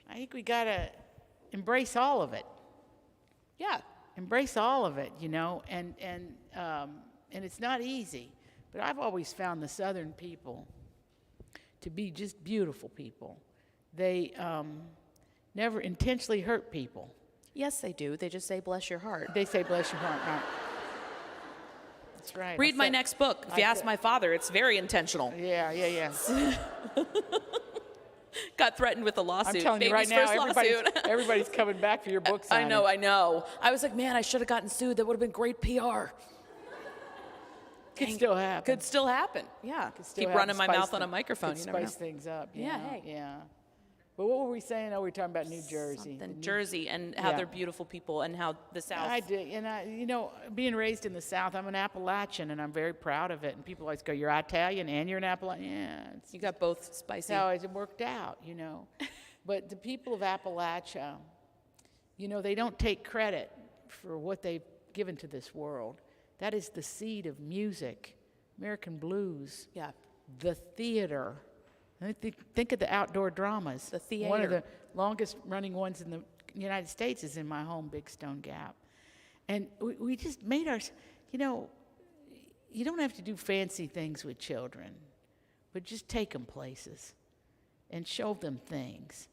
I think we got to embrace all of it. Yeah. Embrace all of it, you know, and it's not easy. But I've always found the Southern people to be just beautiful people. They never intentionally hurt people. Yes, they do. They just say, bless your heart. They say, bless your heart. Right. That's right. Read my next book. If you ask my father, it's very intentional. Yeah. Got threatened with a lawsuit. I'm telling you right Baby's now, first everybody's coming back for your book signing. I know. I was like, man, I should have gotten sued. That would have been great PR. Could still happen. Could still happen. Yeah. Keep running my mouth on a microphone. You never know. Spice things up. Yeah. Hey. Yeah. But what were we saying? Oh, we were talking about New Jersey. Jersey and how they're beautiful people and how the South. I did. And you know, being raised in the South, I'm an Appalachian and I'm very proud of it. And people always go, you're Italian and you're an Appalachian. Yeah. You got both spicy. That's how it worked out, you know. But the people of Appalachia, you know, they don't take credit for what they've given to this world. That is the seed of music, American blues, the theater. Think of the outdoor dramas. The theater. One of the longest running ones in the United States is in my home, Big Stone Gap. And we just made you know, you don't have to do fancy things with children, but just take them places and show them things.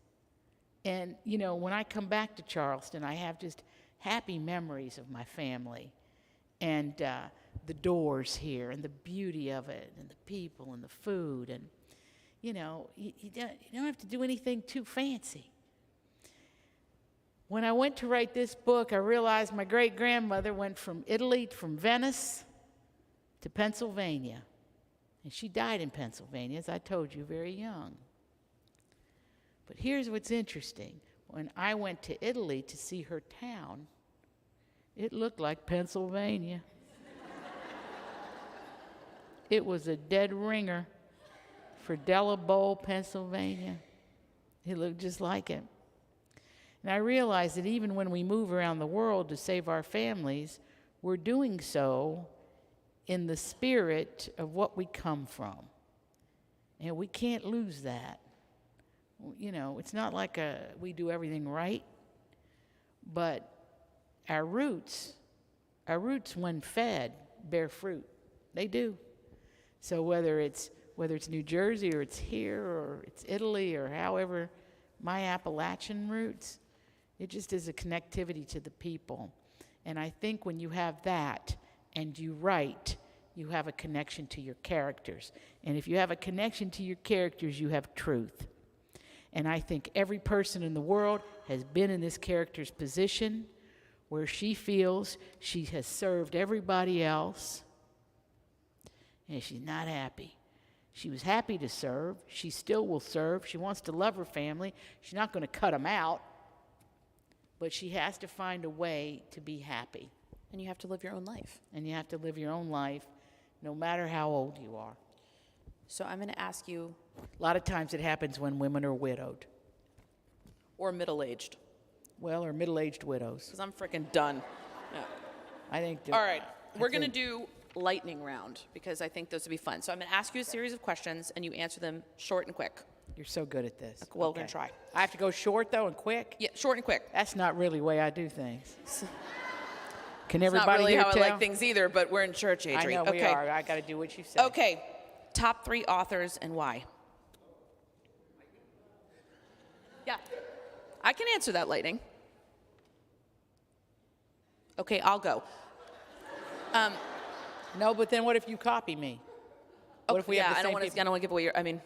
And, you know, when I come back to Charleston, I have just happy memories of my family and the doors here and the beauty of it and the people and the food. And, you know, you don't have to do anything too fancy. When I went to write this book, I realized my great-grandmother went from Italy, from Venice, to Pennsylvania. And she died in Pennsylvania, as I told you, very young. But here's what's interesting. When I went to Italy to see her town, it looked like Pennsylvania. It was a dead ringer for Bowl, Pennsylvania. It looked just like it. And I realized that even when we move around the world to save our families, we're doing so in the spirit of what we come from. And we can't lose that. You know, it's not like we do everything right, but our roots, when fed, bear fruit. They do. So whether it's New Jersey or it's here or it's Italy or however, my Appalachian roots, it just is a connectivity to the people. And I think when you have that and you write, you have a connection to your characters. And if you have a connection to your characters, you have truth. And I think every person in the world has been in this character's position where she feels she has served everybody else and she's not happy. She was happy to serve. She still will serve. She wants to love her family. She's not going to cut them out. But she has to find a way to be happy. And you have to live your own life. And you have to live your own life no matter how old you are. So I'm going to ask you. A lot of times it happens when women are widowed. Or middle-aged. Well, or middle-aged widows. Because I'm freaking done. Yeah. I think. All right. We're going to do lightning round because I think those would be fun. So I'm going to ask you a series of questions and you answer them short and quick. You're so good at this. Well, we're going to try. I have to go short, though, and quick? Yeah, short and quick. That's not really the way I do things. Can It's everybody not really here how tell? I like things either, but we're in church, Adri. I know we are. I got to do what you say. Okay. Top 3 authors and why? Yeah. I can answer that, Lightning. Okay, I'll go. No, but then what if you copy me? What if we have the I don't same want to. people? I don't want to give away your. I mean,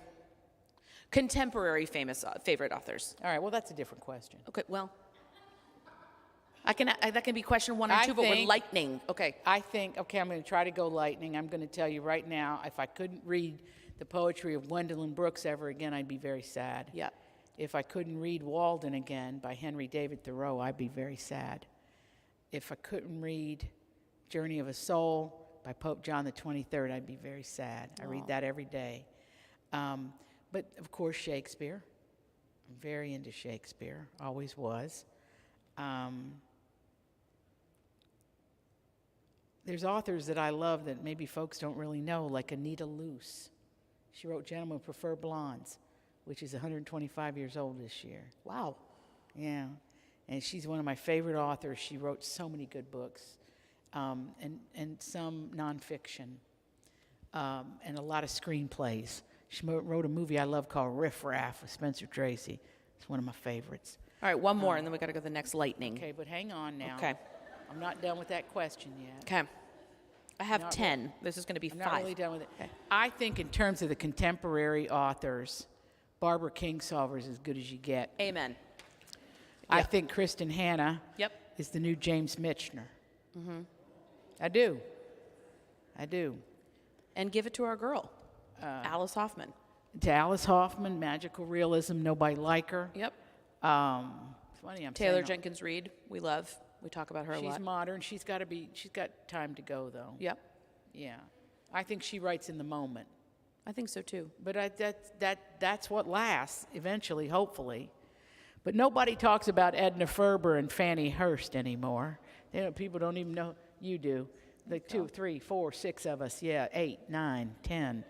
contemporary famous favorite authors. All right. Well, that's a different question. Okay. Well, I can. That can be question 1 or 2, but we're lightning. Okay. I think. Okay, I'm going to try to go lightning. I'm going to tell you right now. If I couldn't read the poetry of Gwendolyn Brooks ever again, I'd be very sad. Yeah. If I couldn't read Walden again by Henry David Thoreau, I'd be very sad. If I couldn't read Journey of a Soul by Pope John the 23rd, I'd be very sad. I read that every day. But of course, Shakespeare. I'm very into Shakespeare, always was. There's authors that I love that maybe folks don't really know, like Anita Luce. She wrote Gentlemen Prefer Blondes, which is 125 years old this year. Wow. Yeah. And she's one of my favorite authors. She wrote so many good books, and some nonfiction, and a lot of screenplays. She wrote a movie I love called Riff Raff with Spencer Tracy. It's one of my favorites. All right, one more, and then we got to go to the next lightning. Okay, but hang on now. Okay. I'm not done with that question yet. Okay. I have Not 10. This is going to be I'm 5. not really done with it. Okay. I think in terms of the contemporary authors, Barbara Kingsolver is as good as you get. Amen. I Yep. think Kristen Hanna Yep. is the new James Michener. Mm-hmm. I do. And give it to our girl, Alice Hoffman. To Alice Hoffman, magical realism, nobody like her. Yep. It's funny, I'm Taylor saying Jenkins Reid, we love. We talk about her a she's lot. modern. She's got time to go though. Yep. Yeah. I think she writes in the moment. I think so too. But that's what lasts eventually, hopefully. But nobody talks about Edna Ferber and Fannie Hurst anymore. People don't even know. You do. Like 2, 3, 4, 6 of us. Yeah, 8, 9, 10.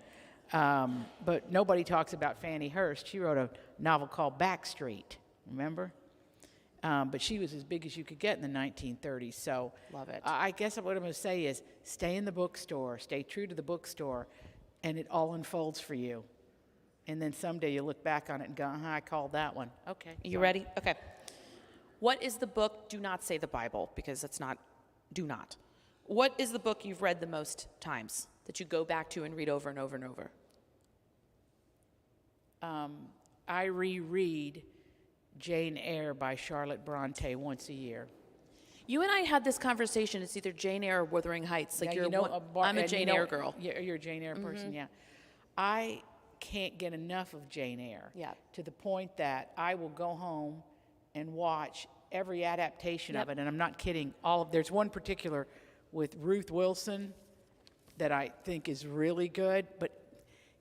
But nobody talks about Fannie Hurst. She wrote a novel called Backstreet. Remember? But she was as big as you could get in the 1930s. So Love it. I guess what I'm going to say is stay in the bookstore, stay true to the bookstore, and it all unfolds for you. And then someday you look back on it and go, I called that one. Okay. You ready? Okay. What is the book? Do not say the Bible, because it's not, do not. What is the book you've read the most times that you go back to and read over and over and over? I reread Jane Eyre by Charlotte Bronte once a year. You and I had this conversation. It's either Jane Eyre or Wuthering Heights. Like Yeah, I'm a Jane Eyre girl. You're a Jane Eyre person, yeah. I can't get enough of Jane Eyre. Yeah. To the point that I will go home and watch every adaptation of it, and I'm not kidding. There's one particular with Ruth Wilson that I think is really good, but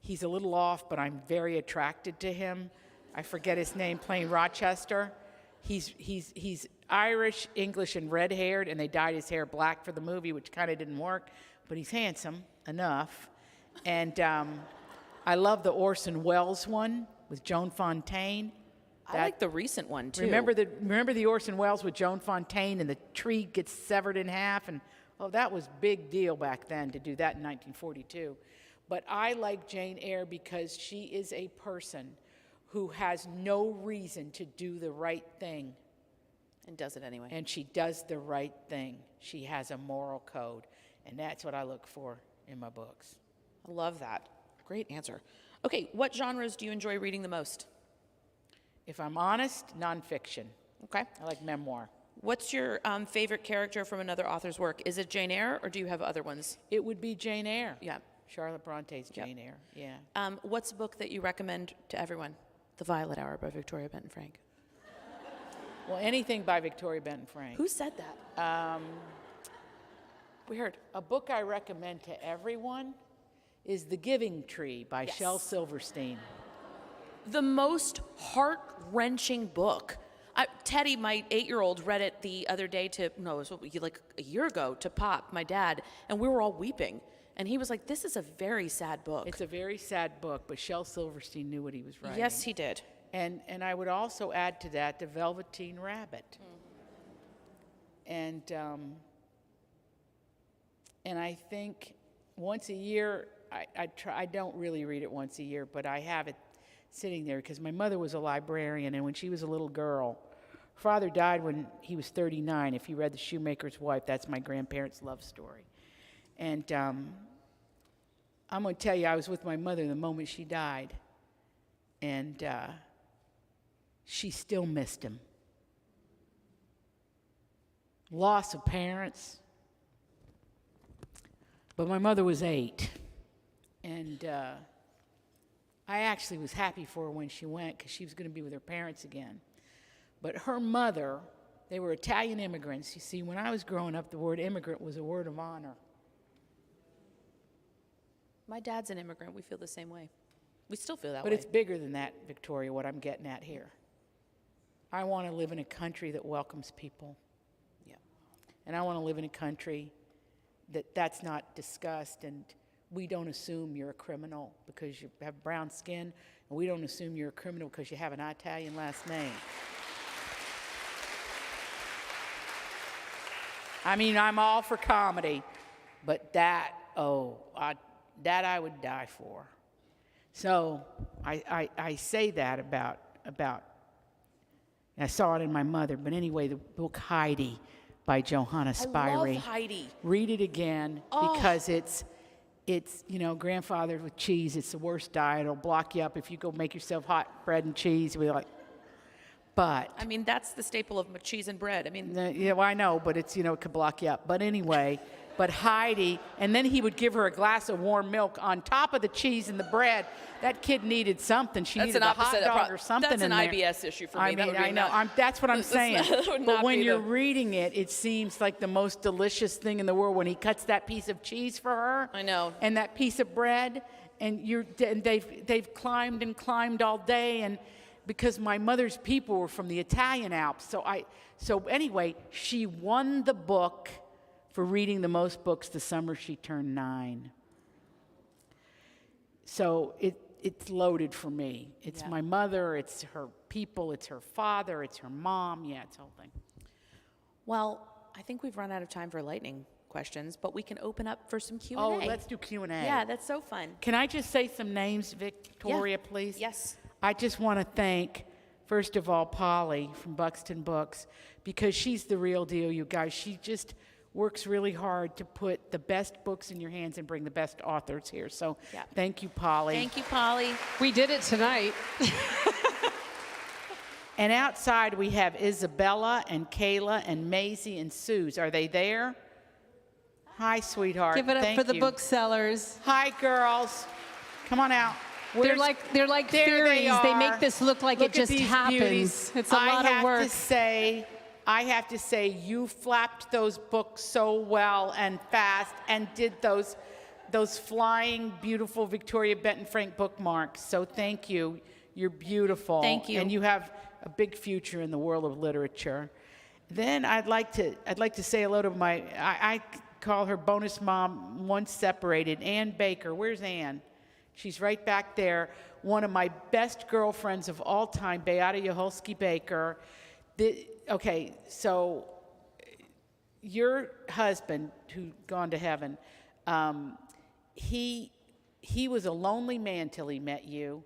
he's a little off, but I'm very attracted to him. I forget his name, playing Rochester. He's Irish, English, and red-haired, and they dyed his hair black for the movie, which kind of didn't work, but he's handsome enough. And I love the Orson Welles one with Joan Fontaine. I like the recent one, too. Remember the Orson Welles with Joan Fontaine, and the tree gets severed in half, and that was big deal back then to do that in 1942. But I like Jane Eyre because she is a person who has no reason to do the right thing. And does it anyway. And she does the right thing. She has a moral code, and that's what I look for in my books. I love that. Great answer. Okay, what genres do you enjoy reading the most? If I'm honest, nonfiction. Okay. I like memoir. What's your favorite character from another author's work? Is it Jane Eyre, or do you have other ones? It would be Jane Eyre. Yeah. Charlotte Bronte's Jane Eyre, yeah. What's a book that you recommend to everyone? The Violet Hour by Victoria Benton Frank. Well, anything by Victoria Benton Frank. Who said that? We heard. A book I recommend to everyone is The Giving Tree by Shel Silverstein. The most heart-wrenching book. Teddy, my 8-year-old, read it the other day it was like a year ago, to Pop, my dad, and we were all weeping. And he was like, this is a very sad book. It's a very sad book, but Shel Silverstein knew what he was writing. Yes, he did. And I would also add to that The Velveteen Rabbit. And I think once a year, I don't really read it once a year, but I have it sitting there because my mother was a librarian, and when she was a little girl, her father died when he was 39. If you read The Shoemaker's Wife, that's my grandparents' love story. And I'm going to tell you, I was with my mother the moment she died, and she still missed him. Loss of parents. But my mother was 8, and I actually was happy for her when she went because she was going to be with her parents again. But her mother They were Italian immigrants. You see, when I was growing up, the word immigrant was a word of honor. My dad's an immigrant. We feel the same way. We still feel that But way. it's bigger than that, Victoria, what I'm getting at here. I want to live in a country that welcomes people. Yeah. And I want to live in a country that's not discussed, and we don't assume you're a criminal because you have brown skin, and we don't assume you're a criminal because you have an Italian last name. I mean, I'm all for comedy, but that I would die for. So I say that about, I saw it in my mother, but anyway, the book Heidi by Johanna Spyri. I love Heidi. Read it again because it's grandfathered with cheese. It's the worst diet. It'll block you up if you go make yourself hot bread and cheese. We're like, but I mean, that's the staple of cheese and bread. I mean, yeah, well, I know, but it's, it could block you up. But anyway, but Heidi, and then he would give her a glass of warm milk on top of the cheese and the bread. That kid needed something. She needed a hot dog or something That's in an there. IBS issue for me. I mean, I know. That's what I'm saying. would But not when be you're the- reading it, it seems like the most delicious thing in the world when he cuts that piece of cheese for her. I know. And that piece of bread, and they've climbed and climbed all day, and because my mother's people were from the Italian Alps. So anyway, she won the book for reading the most books the summer she turned 9. So it's loaded for me. It's my mother, it's her people, it's her father, it's her mom. Yeah, it's the whole thing. Well, I think we've run out of time for lightning questions, but we can open up for some Q&A. Oh, let's do Q&A. Yeah, that's so fun. Can I just say some names, Victoria, please? Yes. I just want to thank, first of all, Polly from Buxton Books, because she's the real deal, you guys. She just works really hard to put the best books in your hands and bring the best authors here. So thank you, Polly. Thank you, Polly. We did it tonight. And outside we have Isabella and Kayla and Maisie and Suze. Are they there? Hi, sweetheart. Give it up Thank for the you. booksellers. Hi, girls. Come on out. They're like There theories. They make are. this look like Look it just at these happens. beauties. It's a lot of work. I have to say, you flapped those books so well and fast and did those flying, beautiful Victoria Benton Frank bookmarks. So thank you. You're beautiful. Thank you. And you have a big future in the world of literature. Then I'd like to say hello to I call her bonus mom, once separated, Ann Baker. Where's Ann? She's right back there. One of my best girlfriends of all time, Beata Yaholsky Baker. Okay, so your husband, who's gone to heaven, he was a lonely man till he met you,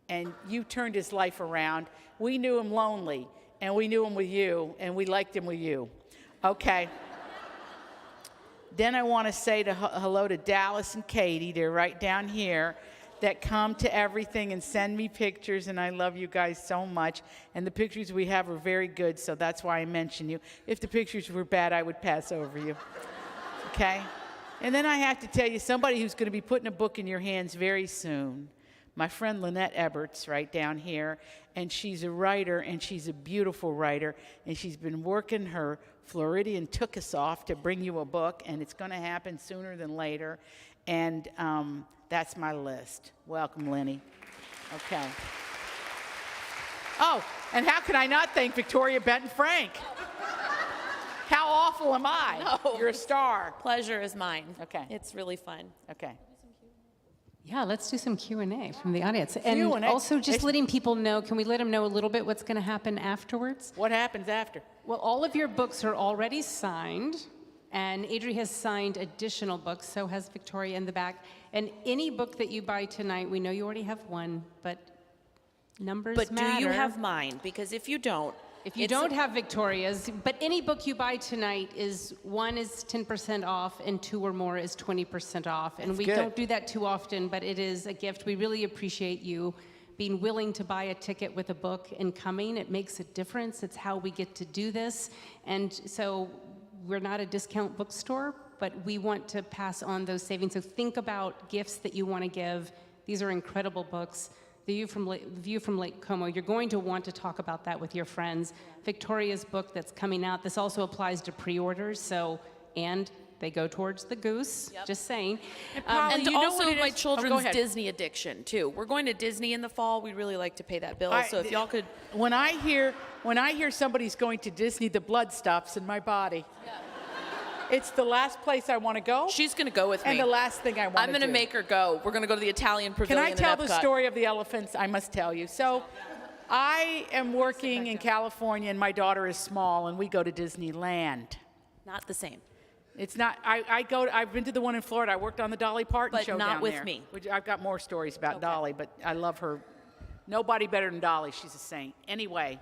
and you turned his life around. We knew him lonely, and we knew him with you, and we liked him with you. Okay. Then I want to say hello to Dallas and Katie. They're right down here, that come to everything and send me pictures, and I love you guys so much. And the pictures we have are very good, so that's why I mention you. If the pictures were bad, I would pass over you. Okay? And then I have to tell you, somebody who's going to be putting a book in your hands very soon, my friend Lynette Eberts, right down here, and she's a writer, and she's a beautiful writer, and she's been working her Floridian took us off to bring you a book, and it's going to happen sooner than later. And that's my list. Welcome, Lenny. Okay. Oh, and how can I not thank Victoria Benton Frank? How awful am I? No. You're a star. Pleasure is mine. Okay. It's really fun. Okay. Yeah, let's do some Q&A from the audience. And Q&A. also just letting people know, can we let them know a little bit what's going to happen afterwards? What happens after? Well, all of your books are already signed, and Adri has signed additional books, so has Victoria in the back. And any book that you buy tonight, we know you already have one, but numbers But matter. do you have mine? Because if you don't, If you don't have Victoria's, but any book you buy tonight is 1 is 10% off and 2 or more is 20% off. And we good. don't do that too often, but it is a gift. We really appreciate you being willing to buy a ticket with a book and coming. It makes a difference. It's how we get to do this. And so we're not a discount bookstore, but we want to pass on those savings. So think about gifts that you want to give. These are incredible books. the view from Lake Como. You're going to want to talk about that with your friends. Victoria's book that's coming out, this also applies to pre-orders, and they go towards the goose, just saying. And you know also what it my is? Oh, go children's ahead. Disney addiction, too. We're going to Disney in the fall. We'd really like to pay that bill. So if y'all could... When I hear somebody's going to Disney, the blood stops in my body. It's the last place I want to go. She's going to go with me. And the last thing I want to do. I'm going to make her go. We're going to go to the Italian Can Pavilion I tell in the Epcot. story of the elephants? I must tell you. So I am working in California, and my daughter is small, and we go to Disneyland. Not the same. It's not. I've been to the one in Florida. I worked on the Dolly Parton But show not down with there. me. I've got more stories about Dolly, but I love her. Nobody better than Dolly. She's a saint. Anyway,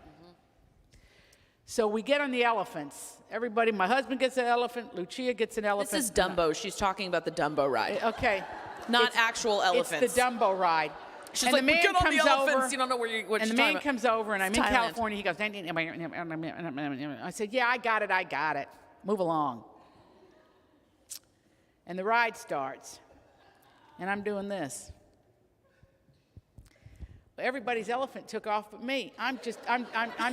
so we get on the elephants. Everybody, my husband gets an elephant. Lucia gets an elephant. This is Dumbo. She's talking about the Dumbo ride. Okay. Not actual elephants. It's the Dumbo ride. She's and like, the man get on the comes elephants. over, You don't know what and you're the talking man about. comes over, and I'm It's in Thailand. California. He goes, I said, yeah, I got it. Move along. And the ride starts, and I'm doing this. Everybody's elephant took off but me. I'm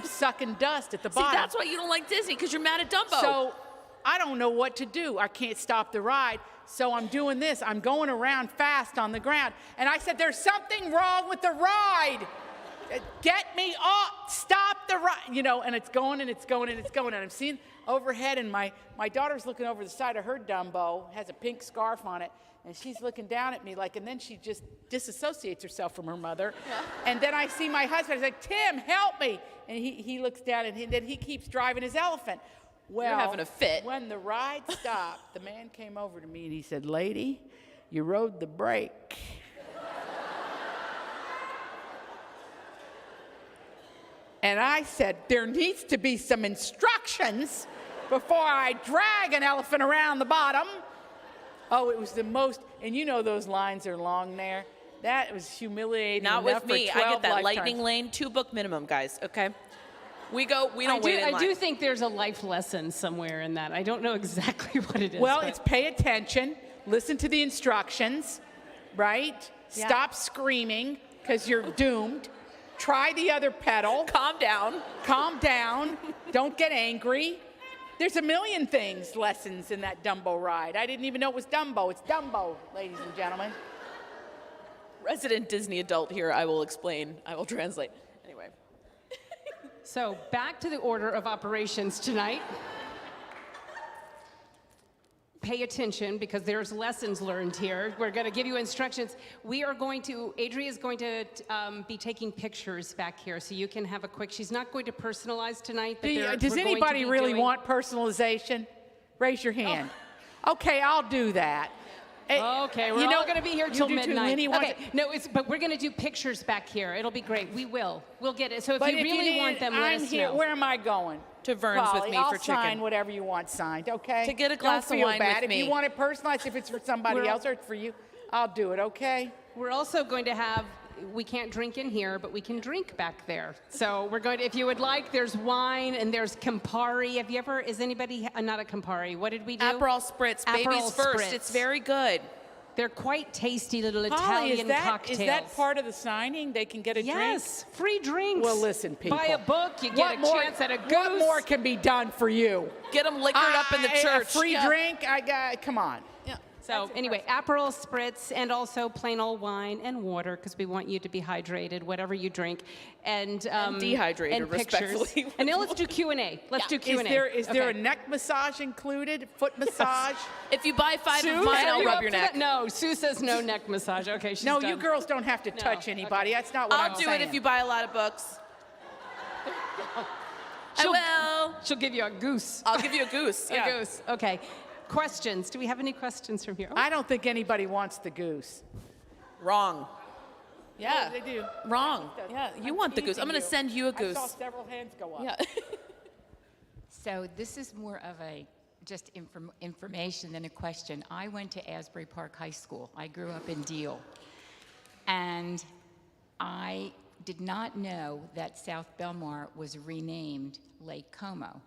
sucking dust at the See, bottom. that's why you don't like Disney, because you're mad at Dumbo. So I don't know what to do. I can't stop the ride. So I'm doing this. I'm going around fast on the ground. And I said, there's something wrong with the ride. Get me off. Stop the ride. You know, and it's going and it's going and it's going. And I'm seeing overhead, and my daughter's looking over the side of her Dumbo, has a pink scarf on it. And she's looking down at me like, and then she just disassociates herself from her mother. Yeah. And then I see my husband. I was like, Tim, help me. And he looks down, and then he keeps driving his elephant. Well, You're having a fit. When the ride stopped, the man came over to me and he said, lady, you rode the brake. And I said, there needs to be some instructions before I drag an elephant around the bottom. Oh, it was the most, and you know those lines are long there. That was humiliating. Not enough with me. for I 12 get that lifetimes. lightning lane, 2-book minimum, guys, okay? We don't wait in line. I do think there's a life lesson somewhere in that. I don't know exactly what it is. Well, but- it's pay attention, listen to the instructions, right? Yeah. Stop screaming because you're doomed. Try the other pedal. Calm down. Calm down. Don't get angry. There's a million lessons in that Dumbo ride. I didn't even know it was Dumbo. It's Dumbo, ladies and gentlemen. Resident Disney adult here, I will explain. I will translate. Anyway. So back to the order of operations tonight. Pay attention because there's lessons learned here. We're going to give you instructions. Adria is going to be taking pictures back here so you can have a quick, she's not going to personalize tonight. But Does we're going anybody to be really doing- want personalization? Raise your hand. Okay, I'll do that. Okay, we're all going to be here till you do too. midnight. Lenny wants Okay, no, but we're going to do pictures back here. It'll be great. We'll get it. So if But you really want them, let I'm us here. know. Where am I going? To Vern's with Polly, me I'll for chicken. sign whatever you want signed, okay? To get a glass of Don't feel wine bad. with me. If you want it personalized, if it's for somebody else or it's for you, I'll do it, okay? We're also going to have, we can't drink in here, but we can drink back there. So we're going to, if you would like, there's wine and there's Campari. Is anybody, not a Campari, what did we do? Aperol Spritz, babies Aperol first. Spritz. It's very good. They're quite tasty little Polly, Italian cocktails. is that part of the signing? They can get a drink? Yes, free drinks. Well, listen, people. Buy a book, you get a chance at a goose. What more can be done for you? Get them liquored up in the church. A free drink? Come on. Yeah. So anyway, Aperol Spritz and also plain old wine and water because we want you to be hydrated, whatever you drink, and dehydrated, and pictures. respectfully. And now let's do Q&A. Let's do Q&A. Is there a Okay. neck massage included? Foot massage? If you buy 5 Sue, of mine, are I'll you rub up your for neck. that? No, Sue says no neck massage. Okay, she's No, done. you girls don't have to touch anybody. okay. That's not what I'm I'll do saying. it if you buy a lot of books. She'll- I will. She'll give you a goose. I'll give you a goose. A Yeah. goose. Okay. Questions? Do we have any questions from here? I don't think anybody wants the goose. Wrong. Yeah. They do. Wrong. Yeah. You want the goose. I'm going to teasing send you a I saw goose. several hands go up. Yeah. So this is more of a just information than a question. I went to Asbury Park High School. I grew up in Deal. And I did not know that South Belmar was renamed Lake Como.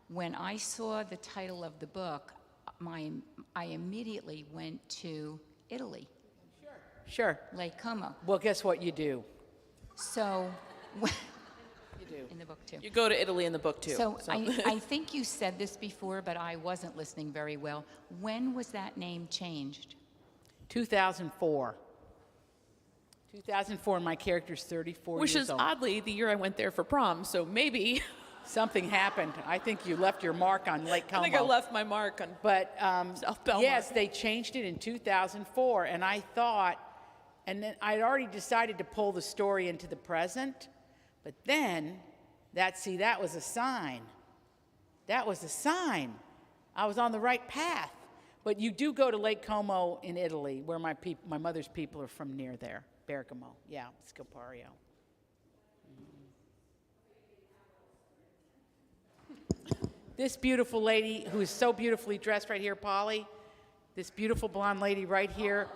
When I saw the title of the book, I immediately went to Italy, Sure. Lake Como. Well, guess what you do? So, You do. in the book too. You go to Italy in the book too. So I think you said this before, but I wasn't listening very well. When was that name changed? 2004. 2004, and my character's 34 Which years is old. oddly the year I went there for prom, so maybe Something happened. I think you left your mark on Lake Como. I think I left my mark on. But South Belmont. yes, they changed it in 2004, and I thought, and then I'd already decided to pull the story into the present, but then that was a sign. That was a sign. I was on the right path. But you do go to Lake Como in Italy, where my mother's people are from near there, Bergamo. Yeah, Scopario. This beautiful lady who is so beautifully dressed right here, Polly, this beautiful blonde lady right here.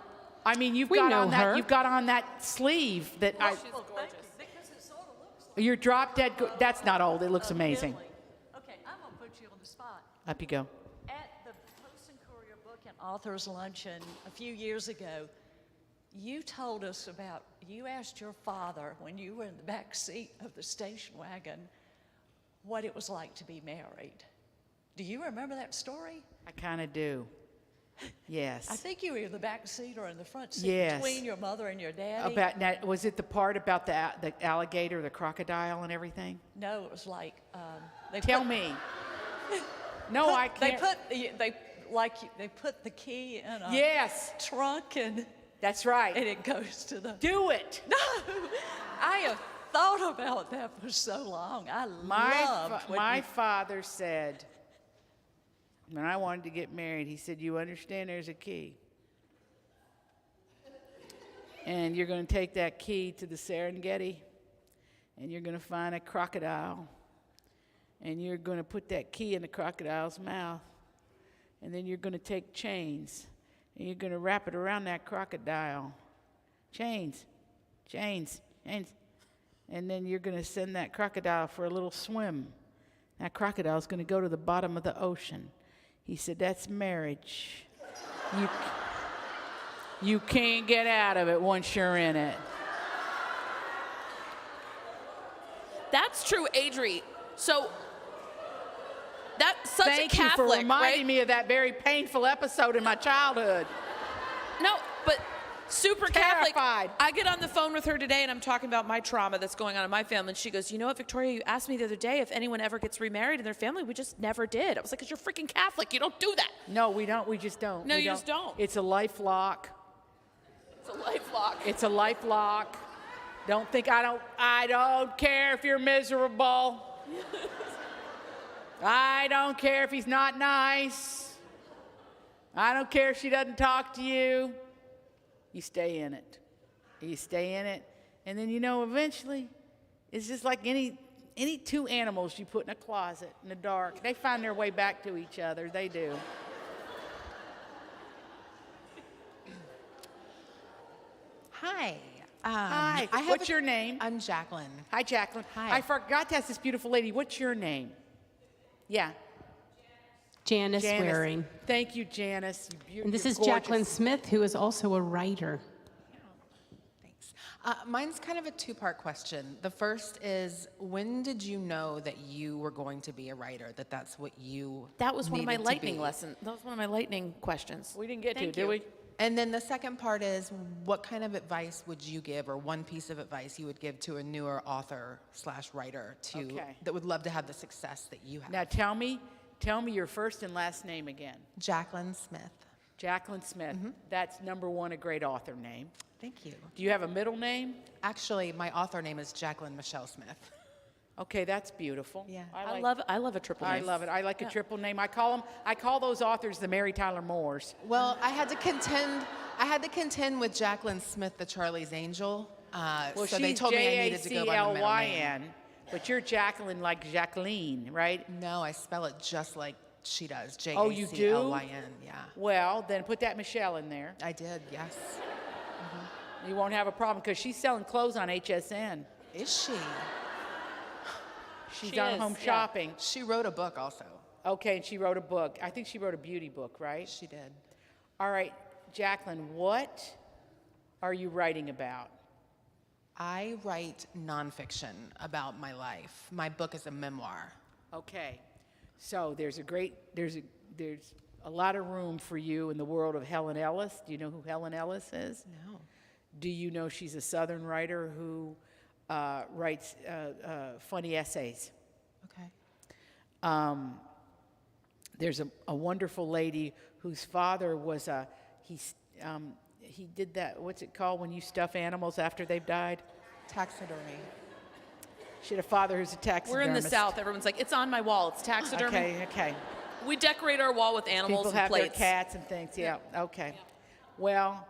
I mean, you've got on that sleeve that I. She's gorgeous. Because it sort of looks You're drop dead. That's not old. It looks amazing. Italy. Okay, I'm going to put you on the spot. Up you go. At the Post and Courier Book and Authors Luncheon a few years ago, you told us about, you asked your father when you were in the back seat of the station wagon what it was like to be married. Do you remember that story? I kind of do. Yes. I think you were in the back seat or in the front seat Yes. between your mother and your daddy. About now, was it the part about the alligator, the crocodile, and everything? No, it was like Tell me. No, I They can't. they put the key in a Yes, trunk and that's right. it goes to the. Do it. No, I have thought about that for so long. I loved when My you- father said, when I wanted to get married, he said, "You understand there's a key. And you're going to take that key to the Serengeti, and you're going to find a crocodile, and you're going to put that key in the crocodile's mouth, and then you're going to take chains, and you're going to wrap it around that crocodile. Chains, chains, chains. And then you're going to send that crocodile for a little swim. That crocodile's going to go to the bottom of the ocean." He said, "That's marriage. You can't get out of it once you're in it." That's true, Adri. So that's such Thank a you Catholic, for reminding right? me of that very painful episode in my childhood. No, but super Catholic. Terrified. I get on the phone with her today and I'm talking about my trauma that's going on in my family. And she goes, "You know what, Victoria, you asked me the other day if anyone ever gets remarried in their family. We just never did." I was like, "'Cause you're freaking Catholic. You don't do that." No, we don't. We just don't. No, We you just don't. It's a life lock. It's a life lock. It's a life lock. Don't think I don't care if you're miserable. I don't care if he's not nice. I don't care if she doesn't talk to you. You stay in it. You stay in it. And then, eventually, it's just like any two animals you put in a closet in the dark. They find their way back to each other. They do. Hi. Hi. I have What's your name? I'm Jacqueline. Hi, Jacqueline. Hi. I forgot to ask this beautiful lady. What's your name? Yeah. Janice Waring. Thank you, Janice. And this You're is gorgeous. Jacqueline Smith, who is also a writer. Thanks. Mine's kind of a two-part question. The first is, when did you know that you were going to be a writer, that's what you That was one of my needed to lightning be? lessons. That was one of my lightning questions. We didn't get Thank to, you. did we? And then the second part is, what kind of advice would you give, or one piece of advice you would give to a newer author/writer Okay. that would love to have the success that you have? Now tell me your first and last name again. Jacqueline Smith. Jacqueline Smith. That's number one, a great author name. Thank you. Do you have a middle name? Actually, my author name is Jacqueline Michelle Smith. Okay, that's beautiful. Yeah. I love a triple I name. love it. I like a triple name. I call those authors the Mary Tyler Moores. Well, I had to contend with Jacqueline Smith, the Charlie's Angel. Well, So they she's told me I needed to go by the middle name. Jaclyn, but you're Jacqueline like Jacqueline, right? No, I spell it just like she does. Oh, you do? Jaclyn. Yeah. Well, then put that Michelle in there. I did, yes. You won't have a problem because she's selling clothes on HSN. Is she? She's She on is, home yeah. shopping. She wrote a book also. Okay, and she wrote a book. I think she wrote a beauty book, right? She did. All right, Jacqueline, what are you writing about? I write nonfiction about my life. My book is a memoir. Okay, so there's a lot of room for you in the world of Helen Ellis. Do you know who Helen Ellis is? No. Do you know she's a Southern writer who writes funny essays? Okay. There's a wonderful lady whose father was he did that, what's it called when you stuff animals after they've died? Taxidermy. She had a father who's a taxidermist. We're in the South. Everyone's like, it's on my wall. It's taxidermy. Okay. We decorate our wall with animals People and have plates. their cats and things, yeah. Okay. Well,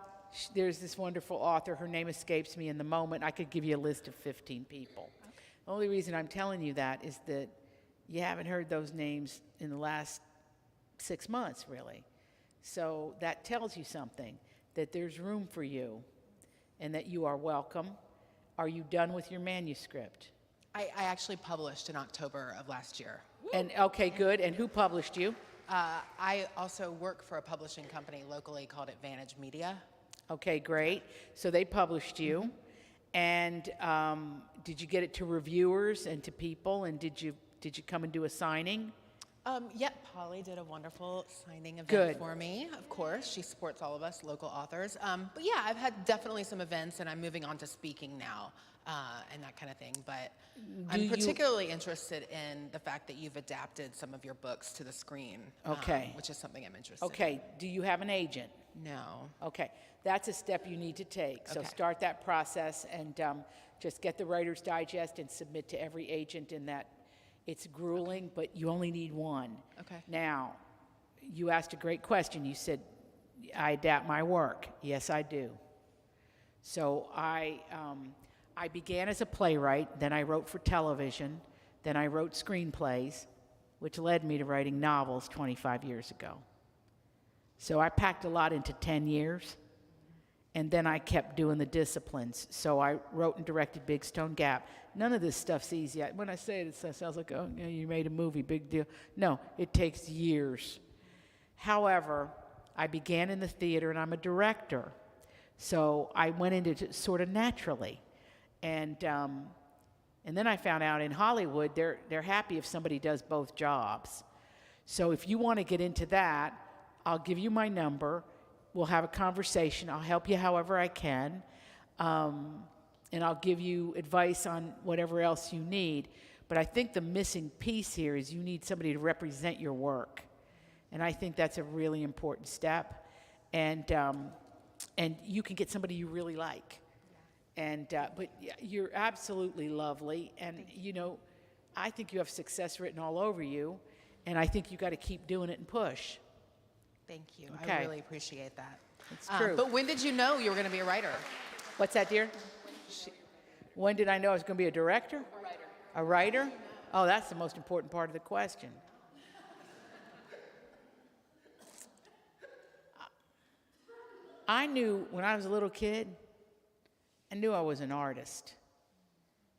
there's this wonderful author. Her name escapes me in the moment. I could give you a list of 15 people. The only reason I'm telling you that is that you haven't heard those names in the last 6 months, really. So that tells you something, that there's room for you and that you are welcome. Are you done with your manuscript? I actually published in October of last year. And okay, good. And who published you? I also work for a publishing company locally called Advantage Media. Okay, great. So they published you. And did you get it to reviewers and to people? And did you come and do a signing? Yep, Polly did a wonderful signing event Good. for me, of course. She supports all of us local authors. But yeah, I've had definitely some events, and I'm moving on to speaking now and that kind of thing. But I'm particularly interested in the fact that you've adapted some of your books to the screen, Okay. which is something I'm interested in. Okay, do you have an agent? No. Okay, that's a step you need to take. So Okay. start that process and just get the Writer's Digest and submit to every agent in that. It's grueling, but you only need one. Okay. Now, you asked a great question. You said, I adapt my work. Yes, I do. So I began as a playwright, then I wrote for television, then I wrote screenplays, which led me to writing novels 25 years ago. So I packed a lot into 10 years, and then I kept doing the disciplines. So I wrote and directed Big Stone Gap. None of this stuff's easy. When I say it, it sounds like, oh, you made a movie, big deal. No, it takes years. However, I began in the theater, and I'm a director. So I went into it sort of naturally. And then I found out in Hollywood, they're happy if somebody does both jobs. So if you want to get into that, I'll give you my number. We'll have a conversation. I'll help you however I can. And I'll give you advice on whatever else you need. But I think the missing piece here is you need somebody to represent your work. And I think that's a really important step. And you can get somebody you really like. But you're absolutely lovely. And, I think you have success written all over you. And I think you got to keep doing it and push. Thank you. Okay. I really appreciate that. It's true. But when did you know you were going to be a writer? What's that, dear? When did I know I was going to be a director? A writer. A writer? Oh, that's the most important part of the question. I knew when I was a little kid, I knew I was an artist.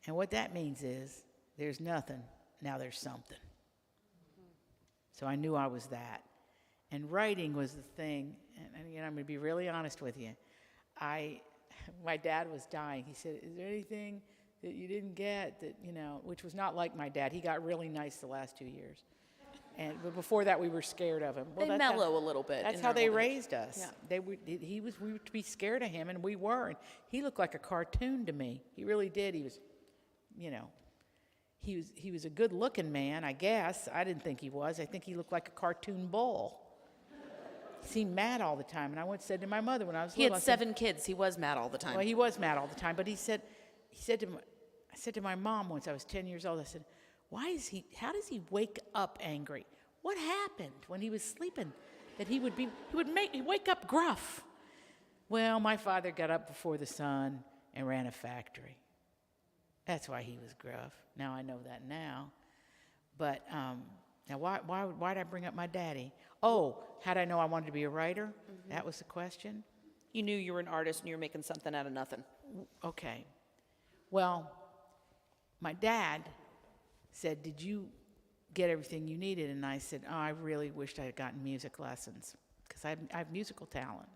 And what that means is there's nothing, now there's something. So I knew I was that. And writing was the thing, and again, I'm going to be really honest with you. My dad was dying. He said, is there anything that you didn't get that, which was not like my dad. He got really nice the last 2 years. But before that, we were scared of him. Well, They mellow a little bit. That's in how their they old age. raised us. Yeah. We were to be scared of him, and we were. And he looked like a cartoon to me. He really did. He was, he was a good-looking man, I guess. I didn't think he was. I think he looked like a cartoon bull. He seemed mad all the time. And I once said to my mother when I was He little, had I said, 7 kids. He was mad all the time. well, he was mad all the time, but I said to my mom once, I was 10 years old, I said, how does he wake up angry? What happened when he was sleeping that he would wake up gruff? Well, my father got up before the sun and ran a factory. That's why he was gruff. Now I know that now. But now why did I bring up my daddy? Oh, how'd I know I wanted to be a writer? Mm-hmm. That was the question? You knew you were an artist and you were making something out of nothing. Okay. Well, my dad said, did you get everything you needed? And I said, oh, I really wished I had gotten music lessons because I have musical talent.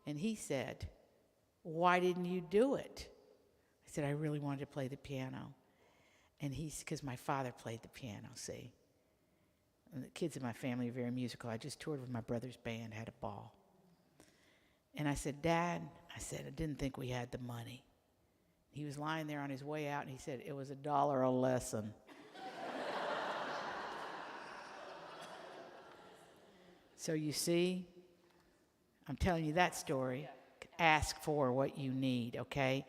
And he said, why didn't you do it? said, I really wanted to play the piano. And because my father played the piano, see. And the kids in my family are very musical. I just toured with my brother's band, had a ball. And I said, Dad, I didn't think we had the money. He was lying there on his way out, and he said, it was $1 a lesson. So you see, I'm telling you that story. Ask for what you need, okay?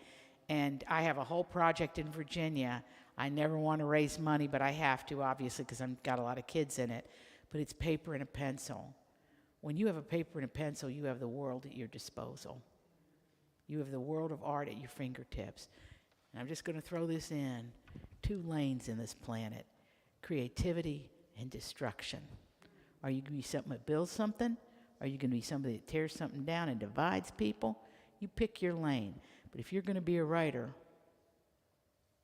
And I have a whole project in Virginia. I never want to raise money, but I have to, obviously, because I've got a lot of kids in it. But it's paper and a pencil. When you have a paper and a pencil, you have the world at your disposal. You have the world of art at your fingertips. And I'm just going to throw this in. 2 lanes in this planet, creativity and destruction. Are you going to be something that builds something? Are you going to be somebody that tears something down and divides people? You pick your lane. But if you're going to be a writer,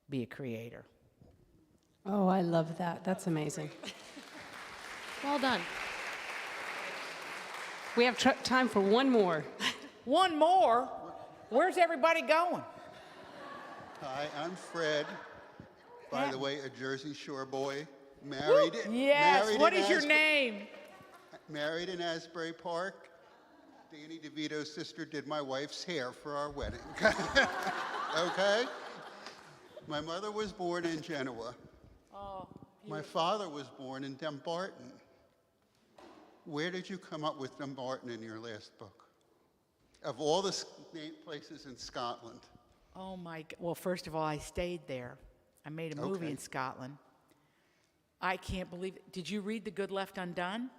be a creator. Oh, I love that. That's amazing. Well done. We have time for one more. One more? Where's everybody going? Hi, I'm Fred. By the way, a Jersey Shore boy, married. Yes, married what in is your name? Married in Asbury Park. Danny DeVito's sister did my wife's hair for our wedding. Okay? My mother was born in Genoa. Oh, My father was born in Dumbarton. Where did you come up with Dumbarton in your last book? Of all the places in Scotland. oh my God. Well, first of all, I stayed there. I made a movie Okay. in Scotland. I can't believe it. Did you read The Good Left Undone?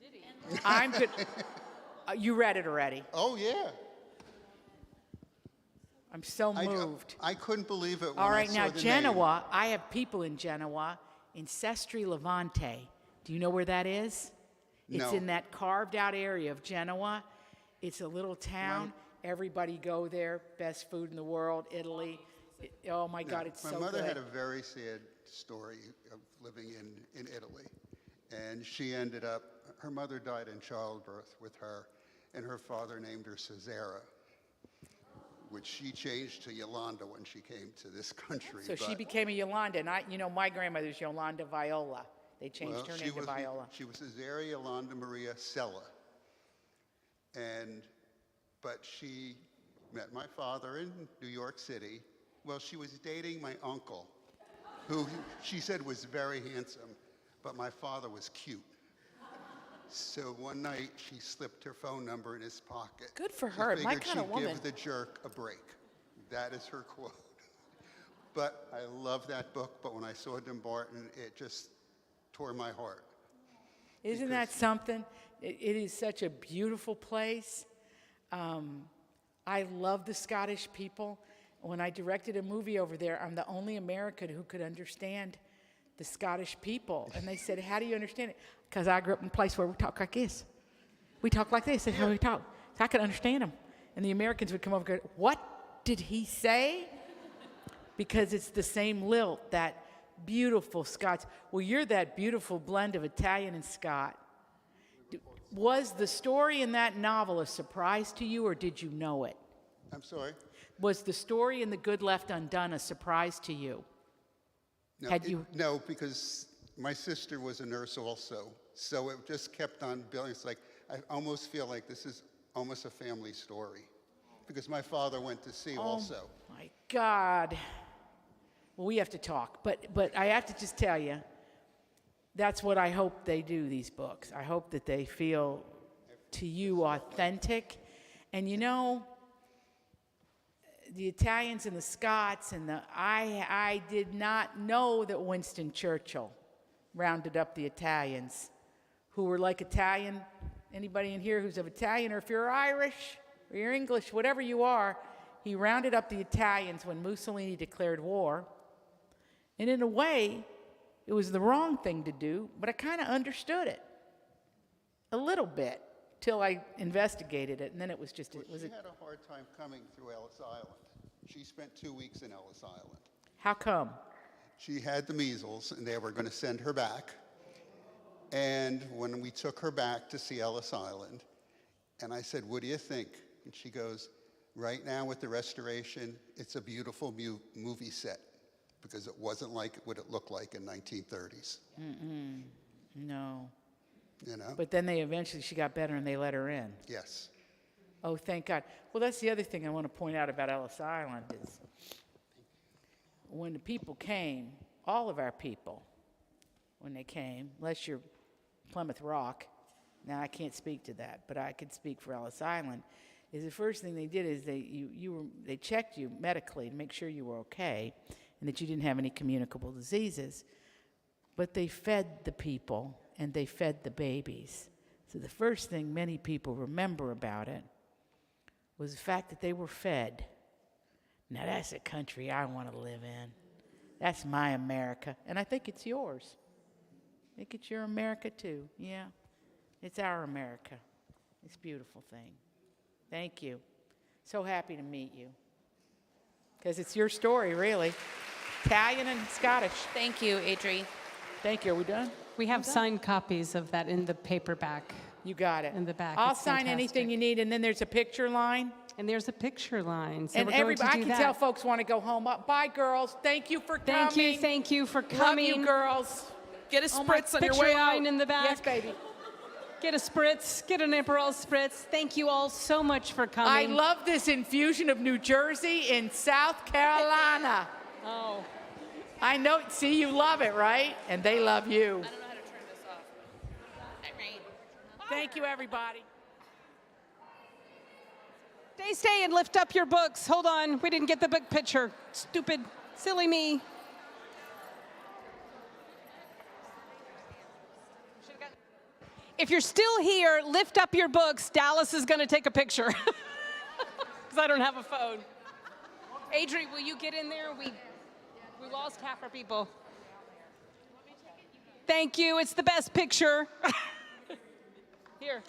Did he? I'm good. You read it already. Oh, yeah. I'm so moved. I couldn't believe it when All I right, saw now the Genoa, I have people in Genoa, in Sestri Levante. Do you know where that is? It's No. in that carved out area of Genoa. It's a little town. Everybody go there. Best food in the world, Italy. Oh my God, it's My so mother good. had a very sad story of living in Italy. And she ended up, her mother died in childbirth with her, and her father named her Cesara, which she changed to Yolanda when she came to this country. So she but- became a Yolanda, and my grandmother's Yolanda Viola. They changed well, her she name to was- Viola. She was Cesara Yolanda Maria Sella. But she met my father in New York City. Well, she was dating my uncle, who she said was very handsome, but my father was cute. So one night she slipped her phone number in his pocket. Good for She her. My figured kind of she'd woman. Give the jerk a break. That is her quote. But I love that book, but when I saw Dumbarton, it just tore my heart. Isn't that something? It is such a beautiful place. I love the Scottish people. When I directed a movie over there, I'm the only American who could understand the Scottish people. And they said, how do you understand it? Because I grew up in a place where we talk like this. We talk like this. That's how we talk. So I could understand them. And the Americans would come over and go, what did he say? Because it's the same lilt, that beautiful Scots. Well, you're that beautiful blend of Italian and Scot. Was the story in that novel a surprise to you, or did you know it? I'm sorry? Was the story in The Good Left Undone a surprise to you? No, Had you- No, because my sister was a nurse also. So it just kept on building. It's like, I almost feel like this is almost a family story. Because my father went to sea also. My God. Well, we have to talk. But I have to just tell you, that's what I hope they do, these books. I hope that they feel to you authentic. And you know, the Italians and the Scots and I did not know that Winston Churchill rounded up the Italians who were like Italian. Anybody in here who's of Italian, or if you're Irish or you're English, whatever you are, he rounded up the Italians when Mussolini declared war. And in a way, it was the wrong thing to do, but I kind of understood it a little bit till I investigated it, and then it was just, Well, it was she a, had a hard time coming through Ellis Island. She spent 2 weeks in Ellis Island. how come? She had the measles, and they were going to send her back. And when we took her back to see Ellis Island, and I said, what do you think? And she goes, Right now with the restoration, it's a beautiful movie set because it wasn't like what it looked like in 1930s. No. You know? But then she got better and they let her in. Yes. Oh, thank God. Well, that's the other thing I want to point out about Ellis Island is when the people came, all of our people, when they came, unless you're Plymouth Rock, now I can't speak to that, but I could speak for Ellis Island, is the first thing they did is they checked you medically to make sure you were okay and that you didn't have any communicable diseases. But they fed the people and they fed the babies. So the first thing many people remember about it was the fact that they were fed. Now that's a country I want to live in. That's my America. And I think it's yours. I think it's your America too. Yeah. It's our America. It's a beautiful thing. Thank you. So happy to meet you. Because it's your story, really. Italian and Scottish. Thank you, Adri. Thank you. Are we done? We have signed copies of that in the paperback. You got it. In the back. I'll It's sign anything fantastic. you need, and then there's a picture line. And there's a picture line. So And we're going to everybody, I do can that. tell folks want to go home. Bye, girls. Thank you for coming. Thank you for Love coming. you, girls. Get a spritz on your Picture way line out. in the back. Yes, baby. Get a spritz. Get an Aperol spritz. Thank you all so much for coming. I love this infusion of New Jersey in South Carolina. Oh. I know. See, you love it, right? And they love you. I don't know how to turn this off. Irene. Thank you, everybody. Stay and lift up your books. Hold on. We didn't get the book picture. Stupid, silly me. If you're still here, lift up your books. Dallas is going to take a picture. Because I don't have a phone. Adri, will you get in there? We lost half our people. Thank you. It's the best picture. Here.